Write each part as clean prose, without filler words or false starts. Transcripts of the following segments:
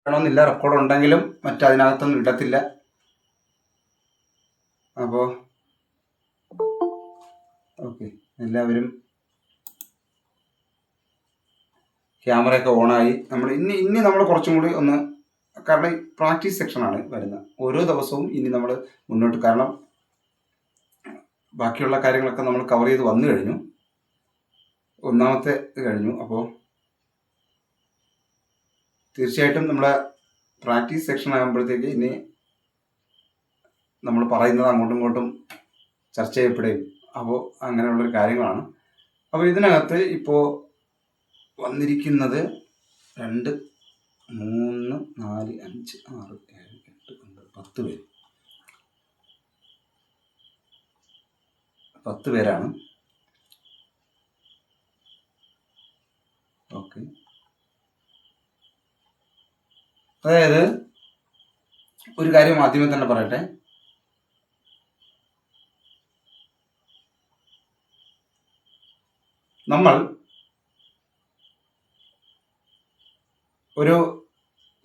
വേണമെന്നില്ല, റെക്കോർഡ് ഉണ്ടെങ്കിലും മറ്റതിനകത്തൊന്നും ഇടത്തില്ല. അപ്പോൾ ഓക്കെ, എല്ലാവരും ക്യാമറയൊക്കെ ഓണായി. നമ്മൾ ഇനി നമ്മൾ കുറച്ചും കൂടി ഒന്ന്, കാരണം പ്രാക്ടീസ് സെക്ഷനാണ് വരുന്നത് ഓരോ ദിവസവും. ഇനി നമ്മൾ മുന്നോട്ട്, കാരണം ബാക്കിയുള്ള കാര്യങ്ങളൊക്കെ നമ്മൾ കവർ ചെയ്ത് വന്നു കഴിഞ്ഞു, ഒന്നാമത്തെ ഇത് കഴിഞ്ഞു. അപ്പോൾ തീർച്ചയായിട്ടും നമ്മുടെ പ്രാക്ടീസ് സെക്ഷൻ ആകുമ്പോഴത്തേക്ക് ഇനി നമ്മൾ പറയുന്നത് അങ്ങോട്ടും ഇങ്ങോട്ടും ചർച്ച ചെയ്യപ്പെടുകയും അപ്പോൾ അങ്ങനെയുള്ളൊരു കാര്യങ്ങളാണ്. അപ്പോൾ ഇതിനകത്ത് ഇപ്പോൾ വന്നിരിക്കുന്നത് 2, 3, 4, 5, 6, 7, 8, 9, 10 പേര്. 10 പേരാണ്. ഓക്കെ, അതായത് ഒരു കാര്യം ആദ്യമേ തന്നെ പറയട്ടെ. നമ്മൾ ഒരു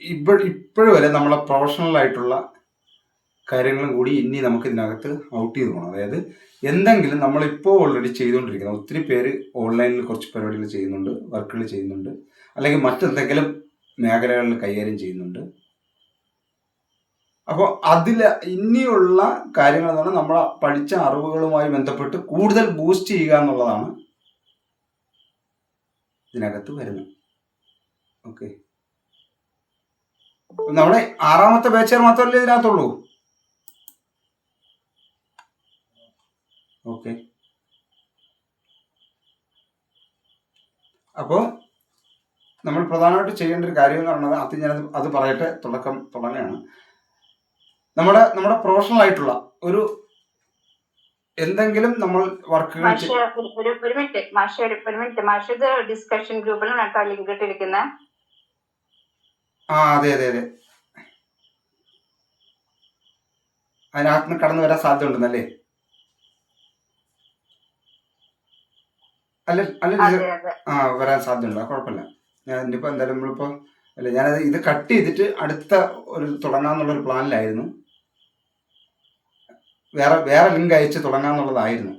ഇപ്പോഴും വരെ നമ്മളെ പ്രൊഫഷണൽ ആയിട്ടുള്ള കാര്യങ്ങളും കൂടി ഇനി നമുക്ക് ഇതിനകത്ത് ഔട്ട് ചെയ്ത് പോകണം. അതായത് എന്തെങ്കിലും നമ്മളിപ്പോൾ ഓൾറെഡി ചെയ്തുകൊണ്ടിരിക്കുന്നത്, ഒത്തിരി പേര് ഓൺലൈനിൽ കുറച്ച് പരിപാടികൾ ചെയ്യുന്നുണ്ട്, വർക്കുകൾ ചെയ്യുന്നുണ്ട്, അല്ലെങ്കിൽ മറ്റെന്തെങ്കിലും മേഖലകളിൽ കൈകാര്യം ചെയ്യുന്നുണ്ട്. അപ്പോൾ അതിൽ ഇനിയുള്ള കാര്യങ്ങൾ എന്ന് പറഞ്ഞാൽ നമ്മൾ പഠിച്ച അറിവുകളുമായി ബന്ധപ്പെട്ട് കൂടുതൽ ബൂസ്റ്റ് ചെയ്യുക എന്നുള്ളതാണ് ഇതിനകത്ത് വരുന്നത്. ഓക്കെ, നമ്മുടെ 6ാമത്തെ ബാച്ചർ മാത്രമല്ലേ ഇതിനകത്തുള്ളൂ. ഓക്കെ, അപ്പോൾ നമ്മൾ പ്രധാനമായിട്ട് ചെയ്യേണ്ട ഒരു കാര്യം എന്ന് പറയുന്നത്, അത് ഞാൻ അത് പറയട്ടെ, തുടങ്ങുകയാണ്. നമ്മുടെ പ്രൊഫഷണൽ ആയിട്ടുള്ള ഒരു എന്തെങ്കിലും നമ്മൾ വർക്കുകൾ ഒരു മിനിറ്റ് ഇത് ഡിസ്കഷൻ ഗ്രൂപ്പിലാണ് കേട്ടോ ലിങ്ക് ഇട്ടിരിക്കുന്നത്. അതെ, അതിനകത്ത് കടന്നു വരാൻ സാധ്യത ഉണ്ടെന്നല്ലേ? വരാൻ സാധ്യതയുണ്ടോ? കുഴപ്പമില്ല. ഞാൻ ഇനിയിപ്പോൾ എന്തായാലും നമ്മളിപ്പോൾ ഞാനത് ഇത് കട്ട് ചെയ്തിട്ട് അടുത്ത ഒരു തുടങ്ങാന്നുള്ളൊരു പ്ലാനിലായിരുന്നു. വേറെ ലിങ്ക് അയച്ച് തുടങ്ങാന്നുള്ളതായിരുന്നു.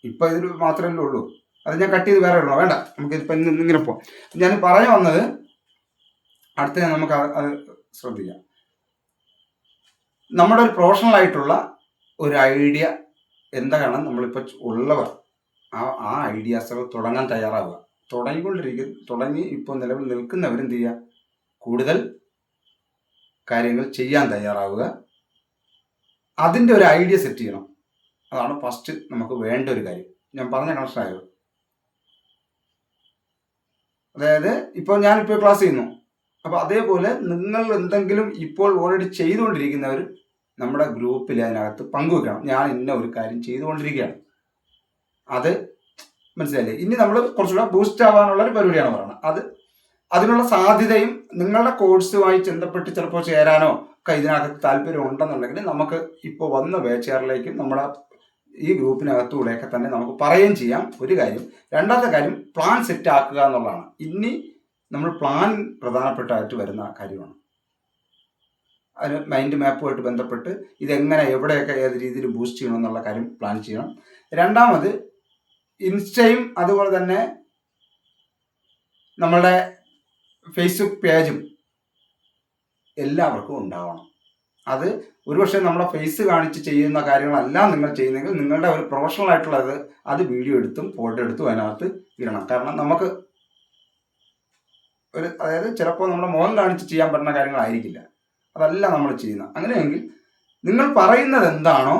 ഇപ്പം ഇതിൽ മാത്രമല്ലേ ഉള്ളൂ. അത് ഞാൻ കട്ട് ചെയ്ത് വേറെ ഇടണോ? വേണ്ട, നമുക്ക് ഇപ്പം ഇങ്ങനെ പോവാം. ഞാൻ പറഞ്ഞു വന്നത്, അടുത്ത നമുക്ക് അത് ശ്രദ്ധിക്കാം. നമ്മുടെ ഒരു പ്രൊഫഷണൽ ആയിട്ടുള്ള ഒരു ഐഡിയ എന്താണ് നമ്മളിപ്പോൾ ഉള്ളവർ, ആ ഐഡിയാസുകൾ തുടങ്ങാൻ തയ്യാറാവുക. തുടങ്ങി ഇപ്പോൾ നിലവിൽ നിൽക്കുന്നവരെന്ത് ചെയ്യുക, കൂടുതൽ കാര്യങ്ങൾ ചെയ്യാൻ തയ്യാറാവുക. അതിൻ്റെ ഒരു ഐഡിയ സെറ്റ് ചെയ്യണം. അതാണ് ഫസ്റ്റ് നമുക്ക് വേണ്ട ഒരു കാര്യം. ഞാൻ പറഞ്ഞ കണക്ഷൻ ആയോ? അതായത് ഇപ്പോൾ ഞാനിപ്പോൾ ക്ലാസ് ചെയ്യുന്നു, അപ്പോൾ അതേപോലെ നിങ്ങൾ എന്തെങ്കിലും ഇപ്പോൾ ഓൾറെഡി ചെയ്തുകൊണ്ടിരിക്കുന്നവർ നമ്മുടെ ഗ്രൂപ്പിൽ അതിനകത്ത് പങ്കുവെക്കണം. ഞാൻ ഇന്ന ഒരു കാര്യം ചെയ്തുകൊണ്ടിരിക്കുകയാണ്, അത് മനസ്സിലായില്ലേ? ഇനി നമ്മൾ കുറച്ചുകൂടെ ബൂസ്റ്റ് ആവാനുള്ള ഒരു പരിപാടിയാണ് പറയുന്നത്. അതിനുള്ള സാധ്യതയും നിങ്ങളുടെ കോഴ്സുമായി ബന്ധപ്പെട്ട് ചിലപ്പോൾ ചേരാനോ ഒക്കെ ഇതിനകത്ത് താല്പര്യം ഉണ്ടെന്നുണ്ടെങ്കിൽ നമുക്ക് ഇപ്പോൾ വന്ന ബാച്ചുകാരിലേക്ക് നമ്മുടെ ഈ ഗ്രൂപ്പിനകത്തൂടെയൊക്കെ തന്നെ നമുക്ക് പറയുകയും ചെയ്യാം. ഒരു കാര്യം. രണ്ടാമത്തെ കാര്യം, പ്ലാൻ സെറ്റ് ആക്കുക എന്നുള്ളതാണ്. ഇനി നമ്മൾ പ്ലാൻ പ്രധാനപ്പെട്ടായിട്ട് വരുന്ന കാര്യമാണ്. അതിന് മൈൻഡ് മാപ്പുമായിട്ട് ബന്ധപ്പെട്ട് ഇതെങ്ങനെ എവിടെയൊക്കെ ഏത് രീതിയിൽ ബൂസ്റ്റ് ചെയ്യണം എന്നുള്ള കാര്യം പ്ലാൻ ചെയ്യണം. രണ്ടാമത്, ഇൻസ്റ്റയും അതുപോലെ തന്നെ നമ്മളുടെ ഫേസ്ബുക്ക് പേജും എല്ലാവർക്കും ഉണ്ടാവണം. അത് ഒരുപക്ഷെ നമ്മുടെ ഫേസ് കാണിച്ച് ചെയ്യുന്ന കാര്യങ്ങളെല്ലാം നിങ്ങൾ ചെയ്യുന്നെങ്കിൽ നിങ്ങളുടെ ഒരു പ്രൊഫഷണൽ ആയിട്ടുള്ളത് അത് വീഡിയോ എടുത്തും ഫോട്ടോ എടുത്തും അതിനകത്ത് ഇടണം. കാരണം നമുക്ക് അതായത് ചിലപ്പോൾ നമ്മുടെ മുഖം കാണിച്ച് ചെയ്യാൻ പറ്റുന്ന കാര്യങ്ങളായിരിക്കില്ല, അതല്ല നമ്മൾ ചെയ്യുന്നത്. അങ്ങനെയെങ്കിൽ നിങ്ങൾ പറയുന്നത് എന്താണോ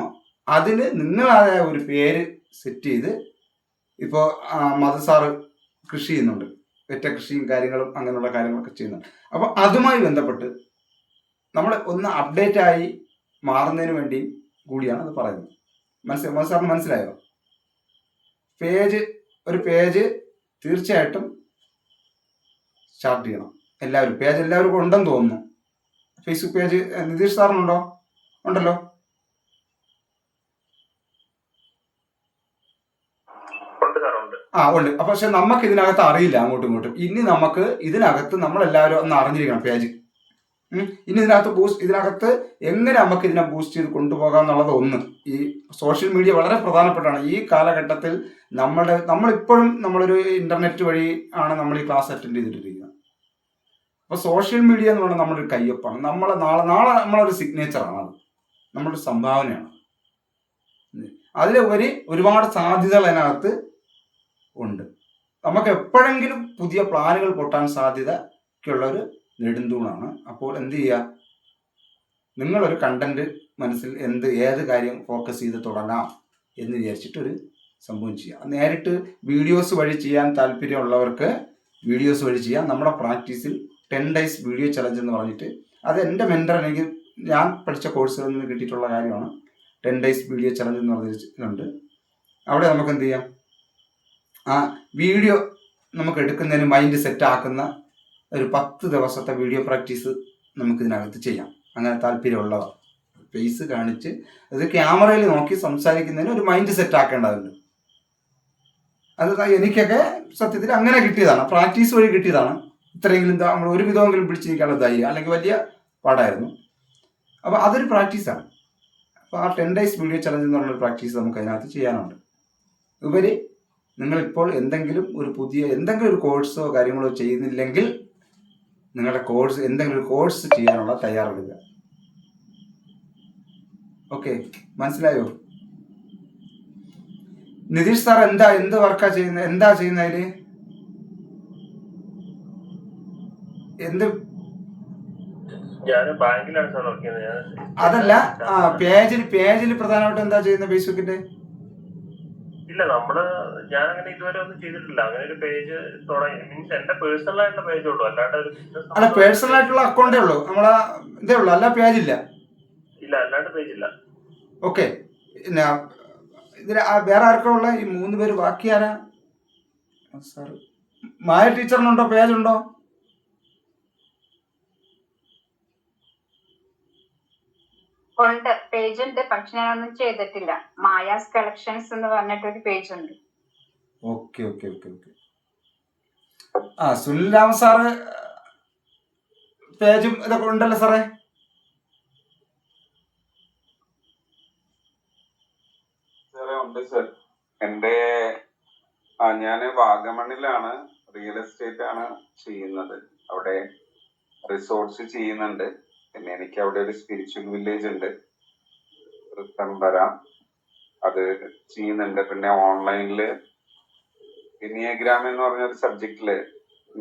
അതിന് നിങ്ങളായ ഒരു പേര് സെറ്റ് ചെയ്ത്, ഇപ്പോൾ മധുസാറ് കൃഷി ചെയ്യുന്നുണ്ട്, വെറ്റ കൃഷിയും കാര്യങ്ങളും അങ്ങനെയുള്ള കാര്യങ്ങളൊക്കെ ചെയ്യുന്നുണ്ട്. അപ്പോൾ അതുമായി ബന്ധപ്പെട്ട് നമ്മൾ ഒന്ന് അപ്ഡേറ്റ് ആയി മാറുന്നതിന് വേണ്ടി കൂടിയാണ് അത് പറയുന്നത്. മധുസാറിന് മനസ്സിലായോ? ഒരു പേജ് തീർച്ചയായിട്ടും സ്റ്റാർട്ട് ചെയ്യണം. പേജ് എല്ലാവർക്കും ഉണ്ടെന്ന് തോന്നുന്നു. ഫേസ്ബുക്ക് പേജ് നിതീഷ് സാറിനുണ്ടോ? ഉണ്ടല്ലോ. ഉണ്ട്. അപ്പൊ പക്ഷെ നമുക്ക് ഇതിനകത്ത് അറിയില്ല അങ്ങോട്ടും ഇങ്ങോട്ടും. ഇനി നമുക്ക് ഇതിനകത്ത് നമ്മളെല്ലാവരും ഒന്ന് അറിഞ്ഞിരിക്കണം പേജ്. ഇനി ഇതിനകത്ത് എങ്ങനെ നമുക്ക് ഇതിനെ ബൂസ്റ്റ് ചെയ്ത് കൊണ്ടുപോകാം എന്നുള്ളത് ഒന്ന്. ഈ സോഷ്യൽ മീഡിയ വളരെ പ്രധാനപ്പെട്ടാണ് ഈ കാലഘട്ടത്തിൽ. നമ്മളിപ്പോഴും നമ്മളൊരു ഇന്റർനെറ്റ് വഴി ആണ് നമ്മൾ ഈ ക്ലാസ് അറ്റൻഡ് ചെയ്തിട്ടിരിക്കുന്നത്. അപ്പോൾ സോഷ്യൽ മീഡിയ എന്ന് പറഞ്ഞാൽ നമ്മളൊരു കയ്യൊപ്പാണ്. നാളെ നമ്മളൊരു സിഗ്നേച്ചറാണ്. അത് നമ്മുടെ സംഭാവനയാണ്. അതിലുപരി ഒരുപാട് സാധ്യതകൾ അതിനകത്ത് ഉണ്ട്. നമുക്ക് എപ്പോഴെങ്കിലും പുതിയ പ്ലാനുകൾ പൊട്ടാൻ സാധ്യതയ്ക്കുള്ള ഒരു നെടുന്തൂണാണ്. അപ്പോൾ എന്ത് ചെയ്യുക, നിങ്ങളൊരു കണ്ടന്റ് മനസ്സിൽ ഏത് കാര്യം ഫോക്കസ് ചെയ്ത് തുടങ്ങാം എന്ന് വിചാരിച്ചിട്ടൊരു സംഭവം ചെയ്യാം. നേരിട്ട് വീഡിയോസ് വഴി ചെയ്യാൻ താല്പര്യമുള്ളവർക്ക് വീഡിയോസ് വഴി ചെയ്യാം. നമ്മുടെ പ്രാക്ടീസിൽ 10 days വീഡിയോ ചലഞ്ച് എന്ന് പറഞ്ഞിട്ട്, അത് എൻ്റെ മെൻറ്റർ ഞാൻ പഠിച്ച കോഴ്സുകളിൽ നിന്ന് കിട്ടിയിട്ടുള്ള കാര്യമാണ്. 10 days വീഡിയോ ചലഞ്ച് എന്ന് പറഞ്ഞിട്ടുണ്ട്. അവിടെ നമുക്ക് എന്ത് ചെയ്യാം, ആ വീഡിയോ നമുക്ക് എടുക്കുന്നതിന് മൈൻഡ് സെറ്റ് ആക്കുന്ന ഒരു 10 ദിവസത്തെ വീഡിയോ പ്രാക്ടീസ് നമുക്കിതിനകത്ത് ചെയ്യാം. അങ്ങനെ താല്പര്യമുള്ളവർ ഫേസ് കാണിച്ച് അത് ക്യാമറയിൽ നോക്കി സംസാരിക്കുന്നതിന് ഒരു മൈൻഡ് സെറ്റ് ആക്കേണ്ടതുണ്ട്. അത് എനിക്കൊക്കെ സത്യത്തിൽ അങ്ങനെ കിട്ടിയതാണ്, പ്രാക്ടീസ് വഴി കിട്ടിയതാണ്. ഇത്രയെങ്കിലും നമ്മൾ ഒരു വിധമെങ്കിലും പിടിച്ച് നിൽക്കാനുള്ള ധൈര്യം, അല്ലെങ്കിൽ വലിയ പാടായിരുന്നു. അപ്പോൾ അതൊരു പ്രാക്ടീസാണ്. അപ്പോൾ ആ 10 days വീഡിയോ ചലഞ്ച് എന്നുള്ളൊരു പ്രാക്ടീസ് നമുക്ക് അതിനകത്ത് ചെയ്യാനുണ്ട്. ഉപരി നിങ്ങളിപ്പോൾ എന്തെങ്കിലും ഒരു കോഴ്സോ കാര്യങ്ങളോ ചെയ്യുന്നില്ലെങ്കിൽ നിങ്ങളുടെ എന്തെങ്കിലും ഒരു കോഴ്സ് ചെയ്യാനുള്ള തയ്യാറെടുക്കുക. ഓക്കെ, മനസ്സിലായോ? നിതീഷ് സാർ എന്ത് വർക്കാ ചെയ്യുന്നത്? എന്താ ചെയ്യുന്നതില്? അതല്ല, പേജിൽ പ്രധാനമായിട്ടും എന്താ ചെയ്യുന്നത് ഫേസ്ബുക്കിന്റെ? ഇല്ല, ഞാൻ അങ്ങനെ ഇതുവരെ ഒന്നും ചെയ്തിട്ടില്ല. അങ്ങനെ ഒരു പേജ് തുടങ്ങി, മീൻസ് എന്റെ പേഴ്സണൽ ആയിട്ടുള്ള പേജേ ഉള്ളൂ, അല്ലാണ്ട് ഒരു ബിസിനസ്. അല്ല, പേഴ്സണൽ ആയിട്ടുള്ള അക്കൗണ്ടേ ഉള്ളൂ, നമ്മളെ ഇതേ ഉള്ളൂ, അല്ല പേജില്ല? ഇല്ല, അല്ലാണ്ട് പേജില്ല. ഓക്കെ, പിന്നെ ഇതിൽ വേറെ ആർക്കാ ഉള്ള? ഈ 3 പേര് ബാക്കി ആരാ? സാർ മായ ടീച്ചറിനുണ്ടോ പേജുണ്ടോ? ഉണ്ട്, പേജ് ഉണ്ട്. പക്ഷെ ഞാനൊന്നും ചെയ്തിട്ടില്ല. മായാസ് കളക്ഷൻസ് എന്ന് പറഞ്ഞിട്ടൊരു പേജ് ഉണ്ട്. ഓക്കെ. സുനിൽ രാമ സാറ് പേജും ഇതൊക്കെ ഉണ്ടല്ലോ സാറേ? ഉണ്ട് സർ. ഞാന് വാഗമണിലാണ് റിയൽ എസ്റ്റേറ്റ് ആണ് ചെയ്യുന്നത്. അവിടെ റിസോർട്ട്സ് ചെയ്യുന്നുണ്ട്. പിന്നെ എനിക്ക് അവിടെ ഒരു സ്പിരിച്വൽ വില്ലേജ് ഉണ്ട്, റിത്തംബര, അത് ചെയ്യുന്നുണ്ട്. പിന്നെ ഓൺലൈനില് എനിയാഗ്രാം എന്ന് പറഞ്ഞൊരു സബ്ജക്റ്റില്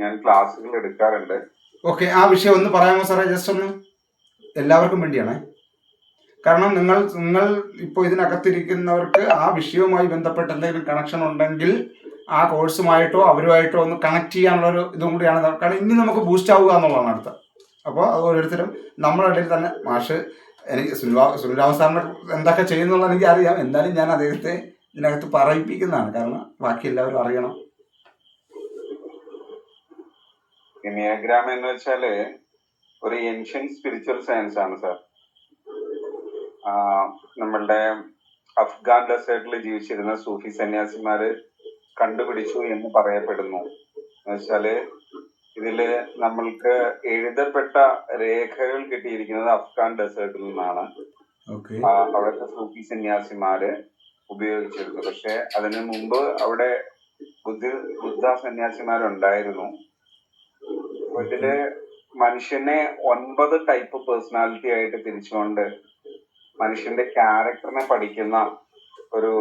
ഞാൻ ക്ലാസ്സുകൾ എടുക്കാറുണ്ട്. ഓക്കെ, ആ വിഷയം ഒന്ന് പറയാമോ സാറേ? ജസ്റ്റ് ഒന്ന് എല്ലാവർക്കും വേണ്ടിയാണേ. കാരണം നിങ്ങൾ ഇപ്പോൾ ഇതിനകത്തിരിക്കുന്നവർക്ക് ആ വിഷയവുമായി ബന്ധപ്പെട്ട് എന്തെങ്കിലും കണക്ഷൻ ഉണ്ടെങ്കിൽ ആ കോഴ്സുമായിട്ടോ അവരുമായിട്ടോ ഒന്ന് കണക്ട് ചെയ്യാനുള്ളൊരു ഇതും കൂടിയാണ്. കാരണം ഇനി നമുക്ക് ബൂസ്റ്റ് ആവുക എന്നുള്ളതാണ് അടുത്ത. അപ്പോൾ അത് ഓരോരുത്തരും നമ്മുടെ ഇടയിൽ തന്നെ, മാഷ് എനിക്ക് സുനിൽരാമ സാറിന് എന്തൊക്കെ ചെയ്യുന്നുള്ള എനിക്ക് അറിയാം. എന്തായാലും ഞാൻ അദ്ദേഹത്തെ ഇതിനകത്ത് പറയിപ്പിക്കുന്നതാണ്, കാരണം ബാക്കി എല്ലാവരും അറിയണം. എനിയാഗ്രാം എന്ന് വെച്ചാല് ഒരു ഏൻഷ്യൻ സ്പിരിച്വൽ സയൻസ് ആണ് സാർ. നമ്മളുടെ അഫ്ഗാൻ ഡെസേർട്ടിൽ ജീവിച്ചിരുന്ന സൂഫി സന്യാസിമാര് കണ്ടുപിടിച്ചു എന്ന് പറയപ്പെടുന്നു. എന്നുവെച്ചാല് ഇതില് നമ്മൾക്ക് എഴുതപ്പെട്ട രേഖകൾ കിട്ടിയിരിക്കുന്നത് അഫ്ഗാൻ ഡെസേർട്ടിൽ നിന്നാണ്. അവിടുത്തെ സൂഫി സന്യാസിമാര് ഉപയോഗിച്ചിരുന്നു. പക്ഷെ അതിനു മുമ്പ് അവിടെ ബുദ്ധ സന്യാസിമാരുണ്ടായിരുന്നു. ഇതില് മനുഷ്യനെ 9 ടൈപ്പ് പേഴ്സണാലിറ്റി ആയിട്ട് തിരിച്ചുകൊണ്ട് മനുഷ്യന്റെ ക്യാരക്ടറിനെ പഠിക്കുന്ന ഒരു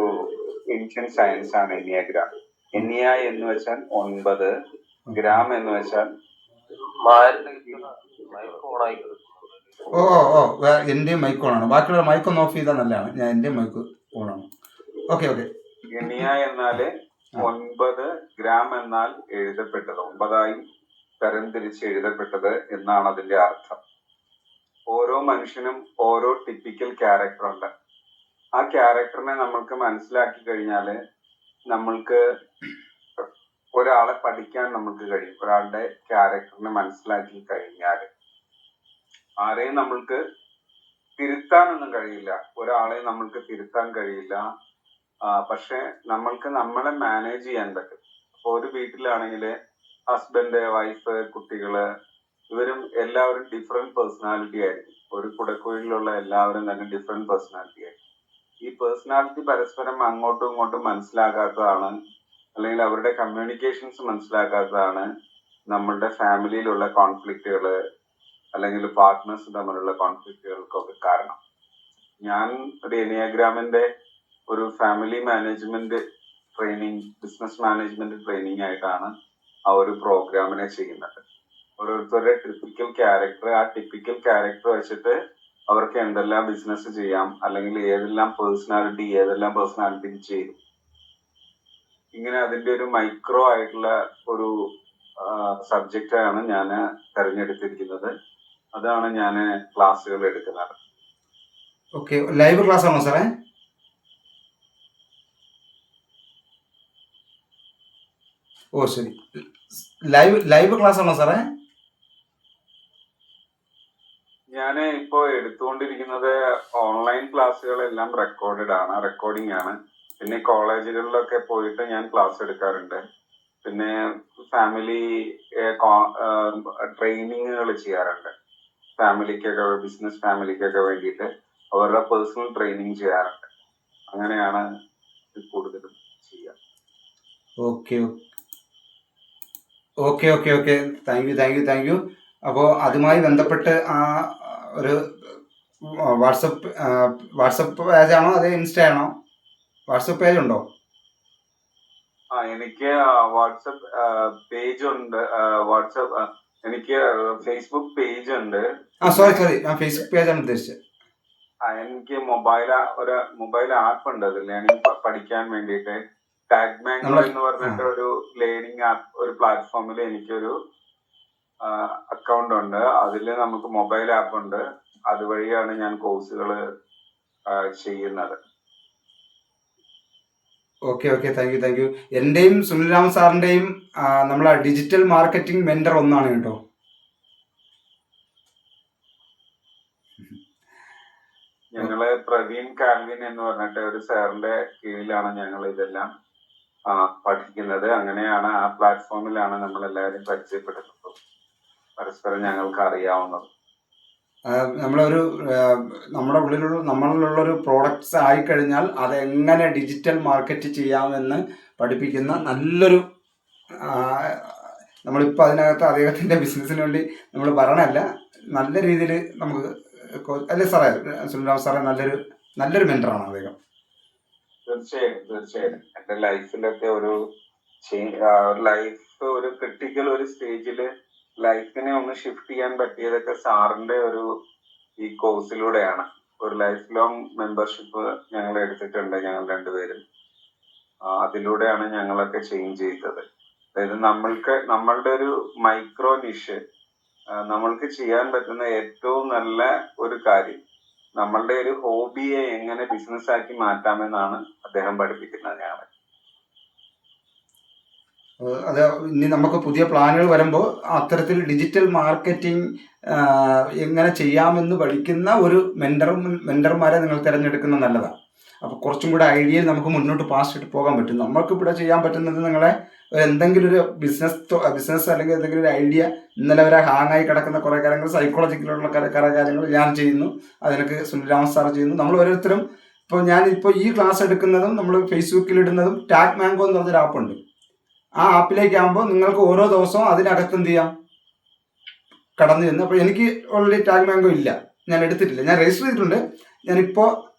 ഏൻഷ്യൻ സയൻസ് ആണ് എനിയാഗ്രാം. എനിയ എന്ന് വെച്ചാൽ 9, ഗ്രാം എന്ന് വെച്ചാൽ എന്റെ മൈക്ക് ഓണാണ്, ബാക്കിയുള്ള മൈക്ക് ഒന്ന് ഓഫ് ചെയ്താൽ നല്ലതാണ്. ഞാൻ എന്റെ മൈക്ക് ഓണാണ്. ഓക്കെ. എനിയ എന്നാല് 9, ഗ്രാം എന്നാൽ എഴുതപ്പെട്ടത്, 9ആയി തരംതിരിച്ച് എഴുതപ്പെട്ടത് എന്നാണ് അതിന്റെ അർത്ഥം. ഓരോ മനുഷ്യനും ഓരോ ടിപ്പിക്കൽ ക്യാരക്ടർ ഉണ്ട്. ആ ക്യാരക്ടറിനെ നമ്മൾക്ക് മനസ്സിലാക്കി കഴിഞ്ഞാല് നമ്മൾക്ക് ഒരാളെ പഠിക്കാൻ നമുക്ക് കഴിയും. ഒരാളുടെ ക്യാരക്ടറിനെ മനസ്സിലാക്കി കഴിഞ്ഞാല് ആരെയും നമ്മൾക്ക് തിരുത്താനൊന്നും കഴിയില്ല, ഒരാളെ നമ്മൾക്ക് തിരുത്താൻ കഴിയില്ല. പക്ഷെ നമ്മൾക്ക് നമ്മളെ മാനേജ് ചെയ്യാൻ പറ്റും. അപ്പൊ ഒരു വീട്ടിലാണെങ്കിൽ ഹസ്ബൻഡ്, വൈഫ്, കുട്ടികള് ഇവരും എല്ലാവരും ഡിഫറെന്റ് പേഴ്സണാലിറ്റി ആയിരിക്കും. ഒരു കുടക്കോയിലുള്ള എല്ലാവരും തന്നെ ഡിഫറെന്റ് പേഴ്സണാലിറ്റി ആയിരിക്കും. ഈ പേഴ്സണാലിറ്റി പരസ്പരം അങ്ങോട്ടും ഇങ്ങോട്ടും മനസ്സിലാക്കാത്തതാണ്, അല്ലെങ്കിൽ അവരുടെ കമ്മ്യൂണിക്കേഷൻസ് മനസ്സിലാക്കാത്തതാണ് നമ്മളുടെ ഫാമിലിയിലുള്ള കോൺഫ്ലിക്റ്റുകൾ അല്ലെങ്കിൽ പാർട്ട്നേഴ്സ് തമ്മിലുള്ള കോൺഫ്ലിക്റ്റുകൾക്കൊക്കെ കാരണം. ഞാൻ ഒരു എനിയാഗ്രാമിന്റെ ഒരു family management training, business management training ആയിട്ടാണ് ആ ഒരു പ്രോഗ്രാമിനെ ചെയ്യുന്നത്. ഓരോരുത്തരുടെ ടിപ്പിക്കൽ ക്യാരക്ടർ, ആ ടിപ്പിക്കൽ ക്യാരക്ടർ വെച്ചിട്ട് അവർക്ക് എന്തെല്ലാം ബിസിനസ് ചെയ്യാം, അല്ലെങ്കിൽ ഏതെല്ലാം പേഴ്സണാലിറ്റി ചെയ്യും. ഇങ്ങനെ അതിന്റെ ഒരു മൈക്രോ ആയിട്ടുള്ള ഒരു സബ്ജക്റ്റാണ് ഞാൻ തെരഞ്ഞെടുത്തിരിക്കുന്നത്. അതാണ് ഞാൻ ക്ലാസ്സുകൾ എടുക്കുന്നത്. ഓക്കെ, ലൈവ് ക്ലാസ് ആണോ സാറേ? ഓ ശരി, ലൈവ് ക്ലാസ് ആണോ സാറേ? ഞാൻ ഇപ്പോ എടുത്തുകൊണ്ടിരിക്കുന്നത് ഓൺലൈൻ ക്ലാസ്സുകളെല്ലാം റെക്കോർഡിംഗ് ആണ്. പിന്നെ കോളേജുകളിലൊക്കെ പോയിട്ട് ഞാൻ ക്ലാസ് എടുക്കാറുണ്ട്. പിന്നെ ഫാമിലി ട്രെയിനിങ്ങുകൾ ചെയ്യാറുണ്ട്. ബിസിനസ് ഫാമിലിക്കൊക്കെ വേണ്ടിയിട്ട് അവരുടെ പേഴ്സണൽ ട്രെയിനിങ് ചെയ്യാറുണ്ട്. അങ്ങനെയാണ് കൂടുതലും ചെയ്യുക. Okay okay okay okay, thank U. അപ്പോൾ അതുമായി ബന്ധപ്പെട്ട് ആ ഒരു വാട്സപ്പ് പേജാണോ അതോ ഇൻസ്റ്റ ആണോ? വാട്സപ്പ് പേജ് ഉണ്ടോ? എനിക്ക് വാട്സപ്പ് പേജ് ഉണ്ട്. എനിക്ക് ഫേസ്ബുക്ക് പേജ് ഉണ്ട്. സോറി, ഞാൻ ഫേസ്ബുക്ക് പേജാണ് ഉദ്ദേശിച്ചത്. എനിക്ക് മൊബൈൽ ആപ്പ് ഉണ്ട്. അത് ലേണിംഗ് പഠിക്കാൻ വേണ്ടിയിട്ട് ടാഗ് മാംഗോ എന്ന് പറഞ്ഞിട്ട് ഒരു ലേണിംഗ് ആപ്പ്, ഒരു പ്ലാറ്റ്ഫോമിൽ എനിക്കൊരു അക്കൗണ്ട് ഉണ്ട്. അതിൽ നമുക്ക് മൊബൈൽ ആപ്പ് ഉണ്ട്. അതുവഴിയാണ് ഞാൻ കോഴ്സുകൾ ചെയ്യുന്നത്. Okay, thank U. എന്റെയും സുനിൽ രാമൻ സാറിന്റെയും നമ്മളെ ഡിജിറ്റൽ മാർക്കറ്റിംഗ് മെന്റർ ഒന്നാണ് കേട്ടോ. ഞങ്ങള് പ്രവീൺ കാൽവിൻ എന്ന് പറഞ്ഞിട്ട് ഒരു സാറിന്റെ കീഴിലാണ് ഞങ്ങൾ ഇതെല്ലാം പഠിക്കുന്നത്. അങ്ങനെയാണ് ആ പ്ലാറ്റ്ഫോമിലാണ് നമ്മൾ എല്ലാവരും പരിചയപ്പെടുന്നത്. പരസ്പരം ഞങ്ങൾക്ക് അറിയാവുന്നത്. നമ്മളിലുള്ളൊരു പ്രോഡക്ട്സ് ആയിക്കഴിഞ്ഞാൽ അതെങ്ങനെ ഡിജിറ്റൽ മാർക്കറ്റ് ചെയ്യാമെന്ന് പഠിപ്പിക്കുന്ന നല്ലൊരു, നമ്മളിപ്പോൾ അതിനകത്ത് അദ്ദേഹത്തിൻ്റെ ബിസിനസ്സിന് വേണ്ടി നമ്മൾ പറയണമല്ല, നല്ല രീതിയിൽ നമുക്ക് അല്ലേ സാറേ, സുനിൽരാം സാറേ നല്ലൊരു മെന്ററാണ് അദ്ദേഹം. തീർച്ചയായും എന്റെ ലൈഫിലൊക്കെ ഒരു ക്രിട്ടിക്കൽ ഒരു സ്റ്റേജില് ലൈഫിനെ ഒന്ന് ഷിഫ്റ്റ് ചെയ്യാൻ പറ്റിയതൊക്കെ സാറിന്റെ ഈ കോഴ്സിലൂടെയാണ്. ഒരു ലൈഫ് ലോങ് മെമ്പർഷിപ്പ് ഞങ്ങൾ എടുത്തിട്ടുണ്ട്, ഞങ്ങൾ രണ്ടുപേരും. അതിലൂടെയാണ് ഞങ്ങളൊക്കെ ചേഞ്ച് ചെയ്തത്. അതായത് നമ്മളുടെ ഒരു മൈക്രോ നിഷ്, നമ്മൾക്ക് ചെയ്യാൻ പറ്റുന്ന ഏറ്റവും നല്ല ഒരു കാര്യം, നമ്മളുടെ ഒരു ഹോബിയെ എങ്ങനെ ബിസിനസ് ആക്കി മാറ്റാമെന്നാണ് അദ്ദേഹം പഠിപ്പിക്കുന്നത് ഞങ്ങളെ. അത് ഇനി നമുക്ക് പുതിയ പ്ലാനുകൾ വരുമ്പോൾ അത്തരത്തിൽ ഡിജിറ്റൽ മാർക്കറ്റിംഗ് എങ്ങനെ ചെയ്യാമെന്ന് പഠിക്കുന്ന ഒരു മെന്റർമാരെ നിങ്ങൾ തിരഞ്ഞെടുക്കുന്നത് നല്ലതാണ്. അപ്പോൾ കുറച്ചും കൂടെ ഐഡിയയിൽ നമുക്ക് മുന്നോട്ട് പാസ്റ്റ് പോകാൻ പറ്റും. നമുക്കിവിടെ ചെയ്യാൻ പറ്റുന്നത് നിങ്ങളെ എന്തെങ്കിലും ഒരു ബിസിനസ് അല്ലെങ്കിൽ എന്തെങ്കിലും ഒരു ഐഡിയ, ഇന്നലെ വരെ ഹാങ്ങായി കിടക്കുന്ന കുറേ കാര്യങ്ങൾ, സൈക്കോളജിക്കലുള്ള കുറേ കാര്യങ്ങൾ ഞാൻ ചെയ്യുന്നു, അതിനൊക്കെ സുനിൽ രാമൻ സാർ ചെയ്യുന്നു. നമ്മൾ ഓരോരുത്തരും ഞാനിപ്പോൾ ഈ ക്ലാസ് എടുക്കുന്നതും നമ്മൾ ഫേസ്ബുക്കിൽ ഇടുന്നതും ടാഗ് മാംഗോ എന്ന് പറഞ്ഞൊരു ആപ്പുണ്ട്. ആ ആപ്പിലേക്കാകുമ്പോൾ നിങ്ങൾക്ക് ഓരോ ദിവസവും അതിനകത്ത് എന്ത് ചെയ്യാം, കടന്നു ചെന്ന്. അപ്പോൾ എനിക്ക് ഓൾറെഡി ടാഗ് മാംഗോ ഇല്ല, ഞാൻ എടുത്തിട്ടില്ല, ഞാൻ രജിസ്റ്റർ ചെയ്തിട്ടുണ്ട്. ഞാനിപ്പോൾ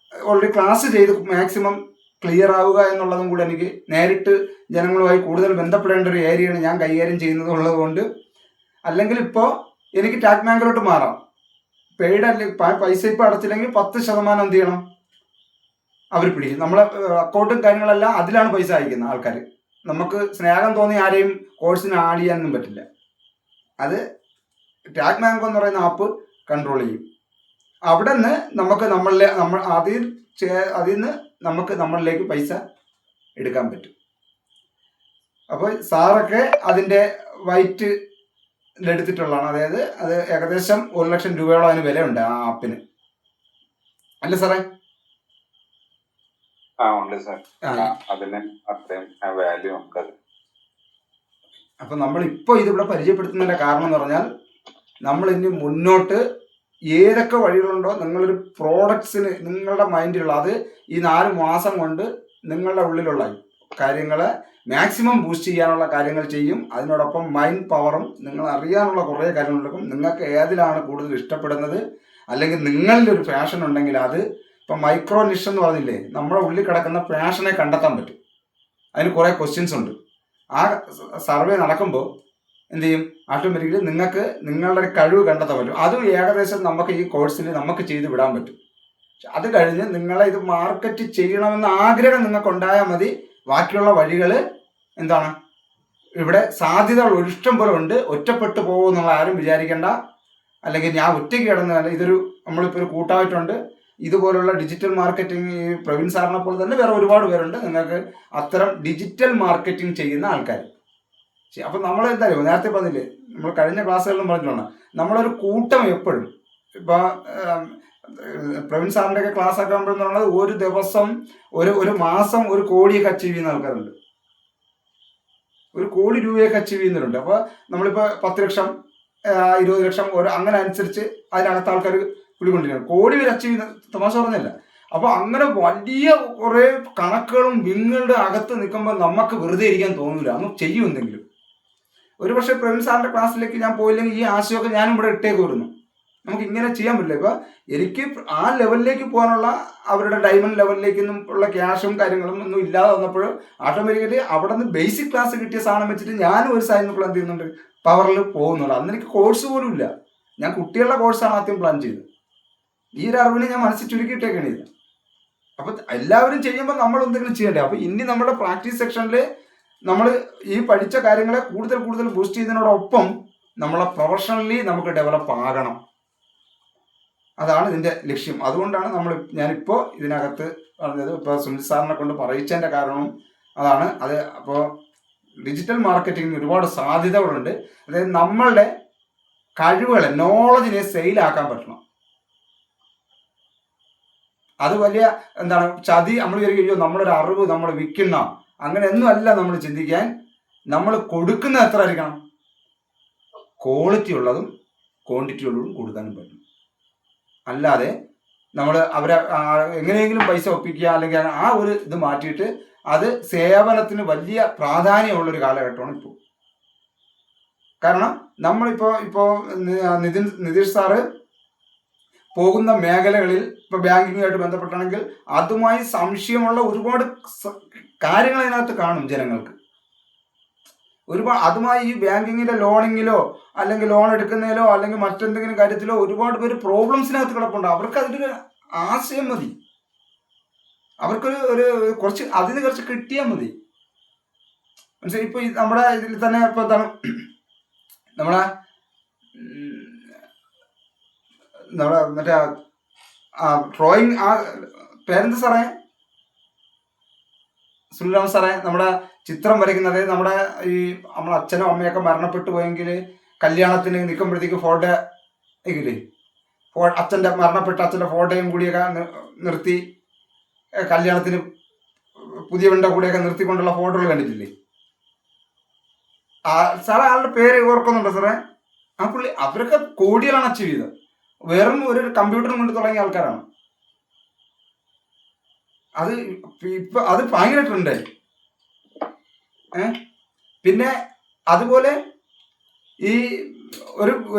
ഓൾറെഡി ക്ലാസ് ചെയ്ത് മാക്സിമം ക്ലിയർ ആവുക എന്നുള്ളതും കൂടെ, എനിക്ക് നേരിട്ട് ജനങ്ങളുമായി കൂടുതൽ ബന്ധപ്പെടേണ്ട ഒരു ഏരിയയാണ് ഞാൻ കൈകാര്യം ചെയ്യുന്നത് ഉള്ളത് കൊണ്ട്. അല്ലെങ്കിൽ ഇപ്പോൾ എനിക്ക് ടാഗ് മാംഗോയിലോട്ട് മാറാം. പെയ്ഡ് അല്ലെങ്കിൽ പൈസ ഇപ്പോൾ അടച്ചില്ലെങ്കിൽ 10% എന്ത് ചെയ്യണം, അവർ പിടിക്കും. നമ്മളെ അക്കൗണ്ടും കാര്യങ്ങളെല്ലാം അതിലാണ് പൈസ അയക്കുന്ന ആൾക്കാർ. നമുക്ക് സ്നേഹം തോന്നി ആരെയും കോഴ്സിന് ആഡ് ചെയ്യാനൊന്നും പറ്റില്ല. അത് ടാഗ് മാംഗോ എന്ന് പറയുന്ന ആപ്പ് കൺട്രോൾ ചെയ്യും. അവിടെ നിന്ന് നമുക്ക് അതിൽ നിന്ന് നമുക്ക് നമ്മളിലേക്ക് പൈസ എടുക്കാൻ പറ്റും. അപ്പോൾ സാറൊക്കെ അതിൻ്റെ വൈറ്റ് എടുത്തിട്ടുള്ളതാണ്. അതായത് അത് ഏകദേശം 1 ലക്ഷം രൂപയോളം അതിന് വിലയുണ്ട് ആ ആപ്പിന്, അല്ലേ സാറേ? ഉണ്ട് സാർ, അതിന് അത്രയും വാല്യൂ ഉണ്ട്. അപ്പൊ നമ്മളിപ്പോ ഇതിവിടെ പരിചയപ്പെടുത്തുന്നതിന്റെ കാരണം എന്ന് പറഞ്ഞാൽ നമ്മൾ ഇനി മുന്നോട്ട് ഏതൊക്കെ വഴികളുണ്ടോ നിങ്ങളൊരു പ്രോഡക്ട്സിന് നിങ്ങളുടെ മൈൻഡിലുള്ള അത് ഈ 4 മാസം കൊണ്ട് നിങ്ങളുടെ ഉള്ളിലുള്ള കാര്യങ്ങളെ മാക്സിമം ബൂസ്റ്റ് ചെയ്യാനുള്ള കാര്യങ്ങൾ ചെയ്യും. അതിനോടൊപ്പം മൈൻഡ് പവറും നിങ്ങൾ അറിയാനുള്ള കുറേ കാര്യങ്ങളെടുക്കും. നിങ്ങൾക്ക് ഏതിലാണ് കൂടുതൽ ഇഷ്ടപ്പെടുന്നത്, അല്ലെങ്കിൽ നിങ്ങളിൽ ഒരു പാഷൻ ഉണ്ടെങ്കിൽ അത് ഇപ്പം മൈക്രോ നിഷ് എന്ന് പറഞ്ഞില്ലേ, നമ്മുടെ ഉള്ളിൽ കിടക്കുന്ന പാഷനെ കണ്ടെത്താൻ പറ്റും. അതിന് കുറേ ക്വസ്റ്റ്യൻസ് ഉണ്ട്. ആ സർവേ നടക്കുമ്പോൾ എന്ത് ചെയ്യും, ഓട്ടോമാറ്റിക്കലി നിങ്ങൾക്ക് നിങ്ങളുടെ ഒരു കഴിവ് കണ്ടെത്താൻ പറ്റും. അതും ഏകദേശം നമുക്ക് ഈ കോഴ്സിൽ നമുക്ക് ചെയ്ത് വിടാൻ പറ്റും. അത് കഴിഞ്ഞ് നിങ്ങളെ ഇത് മാർക്കറ്റ് ചെയ്യണമെന്ന ആഗ്രഹം നിങ്ങൾക്ക് ഉണ്ടായാൽ മതി. ബാക്കിയുള്ള വഴികൾ എന്താണ്, ഇവിടെ സാധ്യതകൾ ഇഷ്ടം പോലെ ഉണ്ട്. ഒറ്റപ്പെട്ടു പോകുമെന്നുള്ള ആരും വിചാരിക്കേണ്ട. അല്ലെങ്കിൽ ഞാൻ ഒറ്റയ്ക്ക് കിടന്നതല്ല, ഇതൊരു നമ്മളിപ്പോൾ ഒരു കൂട്ടമായിട്ടുണ്ട്. ഇതുപോലുള്ള ഡിജിറ്റൽ മാർക്കറ്റിംഗ് ഈ പ്രവീൺ സാറിനെ പോലെ തന്നെ വേറെ ഒരുപാട് പേരുണ്ട്. നിങ്ങൾക്ക് അത്തരം ഡിജിറ്റൽ മാർക്കറ്റിംഗ് ചെയ്യുന്ന ആൾക്കാർ. അപ്പം നമ്മൾ എന്തായാലും നേരത്തെ പറഞ്ഞില്ലേ, നമ്മൾ കഴിഞ്ഞ ക്ലാസ്സുകളിലും പറഞ്ഞിട്ടുണ്ട്, നമ്മളൊരു കൂട്ടം എപ്പോഴും ഇപ്പോൾ പ്രവീൺ സാറിൻ്റെ ഒക്കെ ക്ലാസ് ഒക്കെ ആകുമ്പോഴെന്ന് പറയുന്നത് ഒരു ദിവസം ഒരു മാസം 1 കോടിയൊക്കെ അച്ചീവ് ചെയ്യുന്ന ആൾക്കാരുണ്ട്. 1 കോടി രൂപയൊക്കെ അച്ചീവ് ചെയ്യുന്നവരുണ്ട്. അപ്പോൾ നമ്മളിപ്പോൾ 10 ലക്ഷം 20 ലക്ഷം അങ്ങനെ അനുസരിച്ച് അതിനകത്ത് ആൾക്കാർ പിടികൊണ്ടിരിക്കണം. കോടി വരെ അച്ചീവ് ചെയ്യുന്ന തമാശ പറഞ്ഞല്ല. അപ്പോൾ അങ്ങനെ വലിയ കുറേ കണക്കുകളും വിങ്ങളുടെ അകത്ത് നിൽക്കുമ്പോൾ നമുക്ക് വെറുതെ ഇരിക്കാൻ തോന്നില്ല, നമുക്ക് ചെയ്യും എന്തെങ്കിലും. ഒരു പക്ഷേ പ്രവീൺ സാറിൻ്റെ ക്ലാസ്സിലേക്ക് ഞാൻ പോയില്ലെങ്കിൽ ഈ ആശയമൊക്കെ ഞാനും ഇവിടെ ഇട്ടേക്ക് വരുന്നു. നമുക്ക് ഇങ്ങനെ ചെയ്യാൻ പറ്റില്ല. ഇപ്പോൾ എനിക്ക് ആ ലെവലിലേക്ക് പോകാനുള്ള അവരുടെ ഡയമണ്ട് ലെവലിലേക്കൊന്നും ഉള്ള ക്യാഷും കാര്യങ്ങളും ഒന്നും ഇല്ലാതെ വന്നപ്പോൾ ഓട്ടോമാറ്റിക്കലി അവിടെ നിന്ന് ബേസിക് ക്ലാസ് കിട്ടിയ സാധനം വെച്ചിട്ട് ഞാനും ഒരു സൈഡിൽ നിന്ന് എന്ത് ചെയ്യുന്നുണ്ട്, പവറിൽ പോകുന്നുണ്ട്. അന്ന് എനിക്ക് കോഴ്സ് പോലും ഇല്ല. ഞാൻ കുട്ടികളുടെ കോഴ്സാണ് ആദ്യം പ്ലാൻ ചെയ്തത്. ഈ ഒരു അറിവിനെ ഞാൻ മനസ്സിൽ ചുരുക്കിയിട്ടേക്കാണ് ഇത്. അപ്പം എല്ലാവരും ചെയ്യുമ്പോൾ നമ്മൾ എന്തെങ്കിലും ചെയ്യണ്ടേ. അപ്പോൾ ഇനി നമ്മുടെ പ്രാക്ടീസ് സെക്ഷനിൽ നമ്മൾ ഈ പഠിച്ച കാര്യങ്ങളെ കൂടുതൽ കൂടുതൽ ബൂസ്റ്റ് ചെയ്യുന്നതിനോടൊപ്പം നമ്മളെ പ്രൊഫഷണലി നമുക്ക് ഡെവലപ്പ് ആകണം. അതാണ് ഇതിൻ്റെ ലക്ഷ്യം. അതുകൊണ്ടാണ് ഞാനിപ്പോൾ ഇതിനകത്ത് പറഞ്ഞത്. ഇപ്പോൾ സുനിൽ സാറിനെ കൊണ്ട് പറയിച്ചതിൻ്റെ കാരണവും അതാണ്. അത് അപ്പോൾ ഡിജിറ്റൽ മാർക്കറ്റിങ്ങിന് ഒരുപാട് സാധ്യതകളുണ്ട്. അതായത് നമ്മളുടെ കഴിവുകളെ, നോളജിനെ സെയിലാക്കാൻ പറ്റണം. അത് വലിയ എന്താണ് ചതി. നമ്മൾ വിചാരിക്കും നമ്മളൊരു അറിവ് നമ്മൾ വിൽക്കുന്ന, അങ്ങനെയൊന്നും അല്ല നമ്മൾ ചിന്തിക്കാൻ. നമ്മൾ കൊടുക്കുന്ന എത്ര ആയിരിക്കണം, ക്വാളിറ്റി ഉള്ളതും ക്വാണ്ടിറ്റി ഉള്ളതും കൊടുക്കാനും പറ്റും. അല്ലാതെ നമ്മൾ അവരെ എങ്ങനെയെങ്കിലും പൈസ ഒപ്പിക്കുക, അല്ലെങ്കിൽ ആ ഒരു ഇത് മാറ്റിയിട്ട് അത് സേവനത്തിന് വലിയ പ്രാധാന്യമുള്ളൊരു കാലഘട്ടമാണ് ഇപ്പോൾ. കാരണം നമ്മളിപ്പോൾ നിതീഷ് സാറ് പോകുന്ന മേഖലകളിൽ ഇപ്പോൾ ബാങ്കിങ്ങുമായിട്ട് ബന്ധപ്പെട്ടാണെങ്കിൽ അതുമായി സംശയമുള്ള ഒരുപാട് കാര്യങ്ങൾ അതിനകത്ത് കാണും ജനങ്ങൾക്ക്. ഒരുപാട് അതുമായി ഈ ബാങ്കിങ്ങിൻ്റെ ലോണിങ്ങിലോ അല്ലെങ്കിൽ ലോൺ എടുക്കുന്നതിലോ അല്ലെങ്കിൽ മറ്റെന്തെങ്കിലും കാര്യത്തിലോ ഒരുപാട് പേര് പ്രോബ്ലംസിനകത്ത് കിടപ്പുണ്ട്. അവർക്ക് അതിൻ്റെ ആശയം മതി, അവർക്കൊരു കുറച്ച് അതിന് കുറച്ച് കിട്ടിയാൽ മതി. മനസ്സിലായി? ഇപ്പോൾ നമ്മുടെ ഇതിൽ തന്നെ ഇപ്പോൾ എന്താണ് നമ്മളെ മറ്റേ ഡ്രോയിങ് പേരെന്ത് സാറേ, സുനിൽരാമൻ സാറേ, നമ്മുടെ ചിത്രം വരയ്ക്കുന്നത്, നമ്മുടെ നമ്മളെ അച്ഛനും അമ്മയൊക്കെ മരണപ്പെട്ടു പോയെങ്കിൽ കല്യാണത്തിന് നിൽക്കുമ്പോഴത്തേക്ക് ഫോട്ടോ ഇല്ലേ, മരണപ്പെട്ട അച്ഛൻ്റെ ഫോട്ടോയും കൂടിയൊക്കെ നിർത്തി കല്യാണത്തിന് പുതിയവൻ്റെ കൂടെയൊക്കെ നിർത്തിക്കൊണ്ടുള്ള ഫോട്ടോകൾ കണ്ടിട്ടില്ലേ? സാറേ ആളുടെ പേര് ഓർക്കുന്നുണ്ടോ സാറേ? ആ പുള്ളി, അവരൊക്കെ കോടികളാണ് അച്ചീവ് ചെയ്തത്. വെറും ഒരു കമ്പ്യൂട്ടറും കൊണ്ട് തുടങ്ങിയ ആൾക്കാരാണ്. അത് ഇപ്പൊ അത് ഭയങ്കര ട്രെൻഡായി. പിന്നെ അതുപോലെ ഈ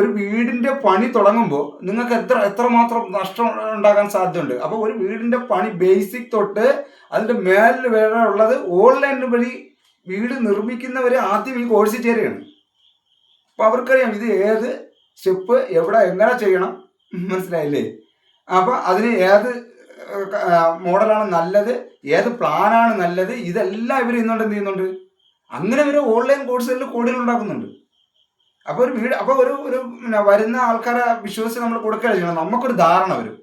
ഒരു വീടിന്റെ പണി തുടങ്ങുമ്പോൾ നിങ്ങൾക്ക് എത്രമാത്രം നഷ്ടം ഉണ്ടാകാൻ സാധ്യതയുണ്ട്. അപ്പോൾ ഒരു വീടിന്റെ പണി ബേസിക് തൊട്ട് അതിന്റെ മേലിൽ വരെ ഉള്ളത് ഓൺലൈൻ വഴി വീട് നിർമ്മിക്കുന്നവരെ ആദ്യം ഈ കോഴ്സിൽ ചേരുകയാണ്. അപ്പോൾ അവർക്കറിയാം ഇത് ഏത് സ്റ്റെപ്പ് എവിടെ എങ്ങനെ ചെയ്യണം, മനസ്സിലായില്ലേ? അപ്പോൾ അതിന് ഏത് മോഡലാണ് നല്ലത്, ഏത് പ്ലാനാണ് നല്ലത്, ഇതെല്ലാം ഇവർ ഇന്നുകൊണ്ട് എന്ത് ചെയ്യുന്നുണ്ട്. അങ്ങനെ ഇവർ ഓൺലൈൻ കോഴ്സുകളിൽ കോടികൾ ഉണ്ടാക്കുന്നുണ്ട്. അപ്പോൾ ഒരു വീട്, അപ്പോൾ ഒരു വരുന്ന ആൾക്കാരെ വിശ്വസിച്ച് നമ്മൾ കൊടുക്കുക ചെയ്യണം. നമുക്കൊരു ധാരണ വരും,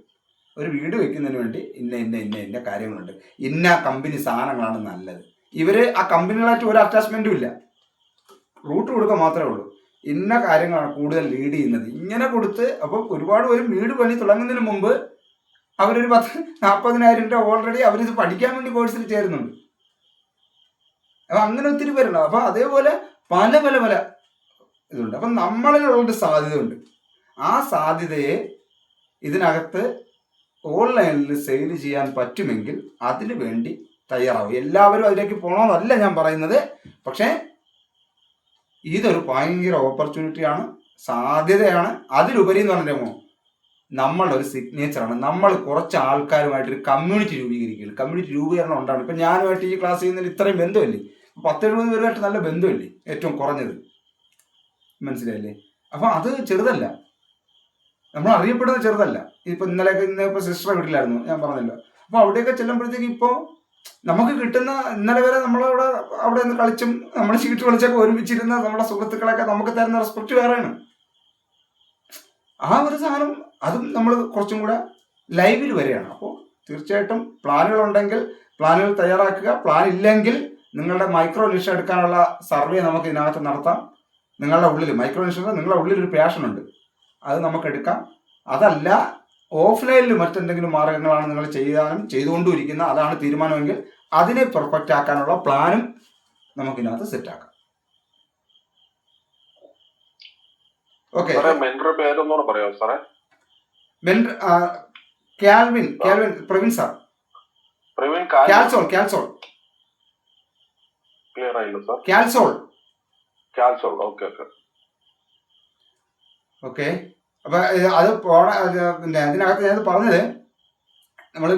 ഒരു വീട് വെക്കുന്നതിന് വേണ്ടി ഇന്ന കാര്യങ്ങളുണ്ട്, ഇന്ന കമ്പനി സാധനങ്ങളാണ് നല്ലത്. ഇവർ ആ കമ്പനികളായിട്ട് ഒരു അറ്റാച്ച്മെൻറ്റും ഇല്ല, റൂട്ട് കൊടുക്കുക മാത്രമേ ഉള്ളൂ. ഇന്ന കാര്യങ്ങളാണ് കൂടുതൽ ലീഡ് ചെയ്യുന്നത്, ഇങ്ങനെ കൊടുത്ത്. അപ്പോൾ ഒരുപാട് പേര് വീട് പണി തുടങ്ങുന്നതിന് മുമ്പ് അവരൊരു 40,000 രൂപ ഓൾറെഡി അവരിത് പഠിക്കാൻ വേണ്ടി കോഴ്സിൽ ചേരുന്നുണ്ട്. അപ്പം അങ്ങനെ ഒത്തിരി പേരുണ്ടാവും. അപ്പം അതേപോലെ പല ഇതുണ്ട്. അപ്പം നമ്മളിലുള്ളൊരു സാധ്യത ഉണ്ട്. ആ സാധ്യതയെ ഇതിനകത്ത് ഓൺലൈനിൽ സെയിൽ ചെയ്യാൻ പറ്റുമെങ്കിൽ അതിനു വേണ്ടി തയ്യാറാവും. എല്ലാവരും അതിലേക്ക് പോകണമെന്നല്ല ഞാൻ പറയുന്നത്, പക്ഷേ ഇതൊരു ഭയങ്കര ഓപ്പർച്യൂണിറ്റിയാണ്, സാധ്യതയാണ്. അതിലുപരി എന്ന് പറഞ്ഞാൽ നമ്മളുടെ ഒരു സിഗ്നേച്ചറാണ്. നമ്മൾ കുറച്ച് ആൾക്കാരുമായിട്ടൊരു കമ്മ്യൂണിറ്റി രൂപീകരിക്കുകയാണ്. കമ്മ്യൂണിറ്റി രൂപീകരണം ഉണ്ടാണ്. ഇപ്പം ഞാനുമായിട്ട് ഈ ക്ലാസ് ചെയ്യുന്നതിൽ ഇത്രയും ബന്ധമില്ലേ, 10-70 പേരുമായിട്ട് നല്ല ബന്ധമില്ലേ, ഏറ്റവും കുറഞ്ഞത്. മനസ്സിലായില്ലേ? അപ്പം അത് ചെറുതല്ല, നമ്മൾ അറിയപ്പെടുന്നത് ചെറുതല്ല. ഇപ്പം ഇന്നിപ്പോൾ സിസ്റ്ററെ വീട്ടിലായിരുന്നു, ഞാൻ പറഞ്ഞല്ലോ. അപ്പോൾ അവിടെയൊക്കെ ചെല്ലുമ്പോഴത്തേക്ക് ഇപ്പോൾ നമുക്ക് കിട്ടുന്ന, ഇന്നലെ വരെ നമ്മളവിടെ അവിടെ നിന്ന് കളിച്ചും നമ്മൾ ചീട്ട് കളിച്ചൊക്കെ ഒരുമിച്ചിരുന്ന നമ്മുടെ സുഹൃത്തുക്കളൊക്കെ നമുക്ക് തരുന്ന റെസ്പെക്റ്റ് വേറെയാണ്. ആ ഒരു സാധനം അതും നമ്മൾ കുറച്ചും കൂടെ ലൈവിൽ വരികയാണ്. അപ്പോൾ തീർച്ചയായിട്ടും പ്ലാനുകളുണ്ടെങ്കിൽ പ്ലാനുകൾ തയ്യാറാക്കുക. പ്ലാൻ ഇല്ലെങ്കിൽ നിങ്ങളുടെ മൈക്രോ നിഷ എടുക്കാനുള്ള സർവേ നമുക്ക് ഇതിനകത്ത് നടത്താം. നിങ്ങളുടെ ഉള്ളിൽ മൈക്രോ നിഷ, നിങ്ങളുടെ ഉള്ളിൽ ഒരു പാഷനുണ്ട്, അത് നമുക്ക് എടുക്കാം. അതല്ല ഓഫ്ലൈനിൽ മറ്റെന്തെങ്കിലും മാർഗങ്ങളാണ് നിങ്ങൾ ചെയ്തുകൊണ്ടിരിക്കുന്ന, അതാണ് തീരുമാനമെങ്കിൽ അതിനെ പെർഫെക്റ്റ് ആക്കാനുള്ള പ്ലാനും നമുക്കിതിനകത്ത് സെറ്റാക്കാം. ഓക്കെ, കാൽവിൻ പ്രവീൺ സാർ, കാൽസോൾ. ഓക്കെ. അപ്പൊ അത് പിന്നെ അതിനകത്ത് ഞാൻ പറഞ്ഞത്, നമ്മൾ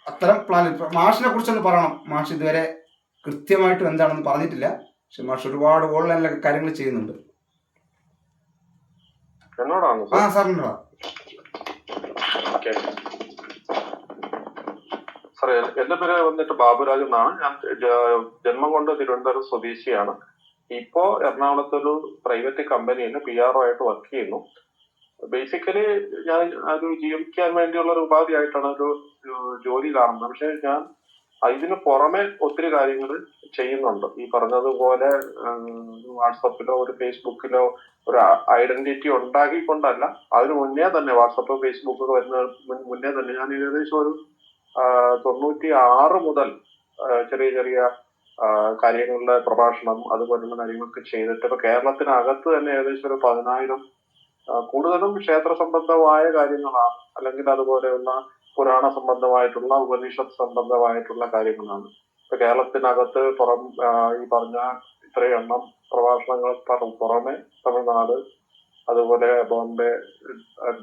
അത്തരം പ്ലാൻ മാഷിനെ കുറിച്ചൊന്ന് പറയണം. മാഷ് ഇതുവരെ കൃത്യമായിട്ടും എന്താണെന്ന് പറഞ്ഞിട്ടില്ല, പക്ഷെ മാഷ് ഒരുപാട് ഓൺലൈനിലൊക്കെ കാര്യങ്ങൾ ചെയ്യുന്നുണ്ട്. ആ സാറിനോടാ. സാറേ, എന്റെ പേര് വന്നിട്ട് ബാബുരാജ് എന്നാണ്. ഞാൻ ജന്മം കൊണ്ട് തിരുവനന്തപുരം സ്വദേശിയാണ്. ഇപ്പോ എറണാകുളത്തൊരു പ്രൈവറ്റ് കമ്പനിയിൽ PRO ആയിട്ട് വർക്ക് ചെയ്യുന്നു. ബേസിക്കലി ഞാൻ ഒരു ജീവിക്കാൻ വേണ്ടിയുള്ള ഒരു ഉപാധിയായിട്ടാണ് ഒരു ജോലിയിലാണ്. പക്ഷെ ഞാൻ ഇതിന് പുറമെ ഒത്തിരി കാര്യങ്ങൾ ചെയ്യുന്നുണ്ട്. ഈ പറഞ്ഞതുപോലെ വാട്സപ്പിലോ ഒരു ഫേസ്ബുക്കിലോ ഒരു ഐഡന്റിറ്റി ഉണ്ടാക്കിക്കൊണ്ടല്ല, അതിന് മുന്നേ തന്നെ വാട്സപ്പ് ഫേസ്ബുക്ക് വരുന്ന മുന്നേ തന്നെ ഞാൻ ഏകദേശം ഒരു 96 മുതൽ ചെറിയ ചെറിയ കാര്യങ്ങളുടെ പ്രഭാഷണം അതുപോലുള്ള കാര്യങ്ങളൊക്കെ ചെയ്തിട്ട് ഇപ്പൊ കേരളത്തിനകത്ത് തന്നെ ഏകദേശം ഒരു 10,000 കൂടുതലും ക്ഷേത്ര സംബന്ധമായ കാര്യങ്ങളാണ്, അല്ലെങ്കിൽ അതുപോലെയുള്ള പുരാണ സംബന്ധമായിട്ടുള്ള ഉപനിഷത്ത് സംബന്ധമായിട്ടുള്ള കാര്യങ്ങളാണ്. ഇപ്പൊ കേരളത്തിനകത്ത് ഈ പറഞ്ഞ ഇത്രയും എണ്ണം പ്രഭാഷണങ്ങൾ പുറമെ തമിഴ്നാട്, അതുപോലെ ബോംബെ,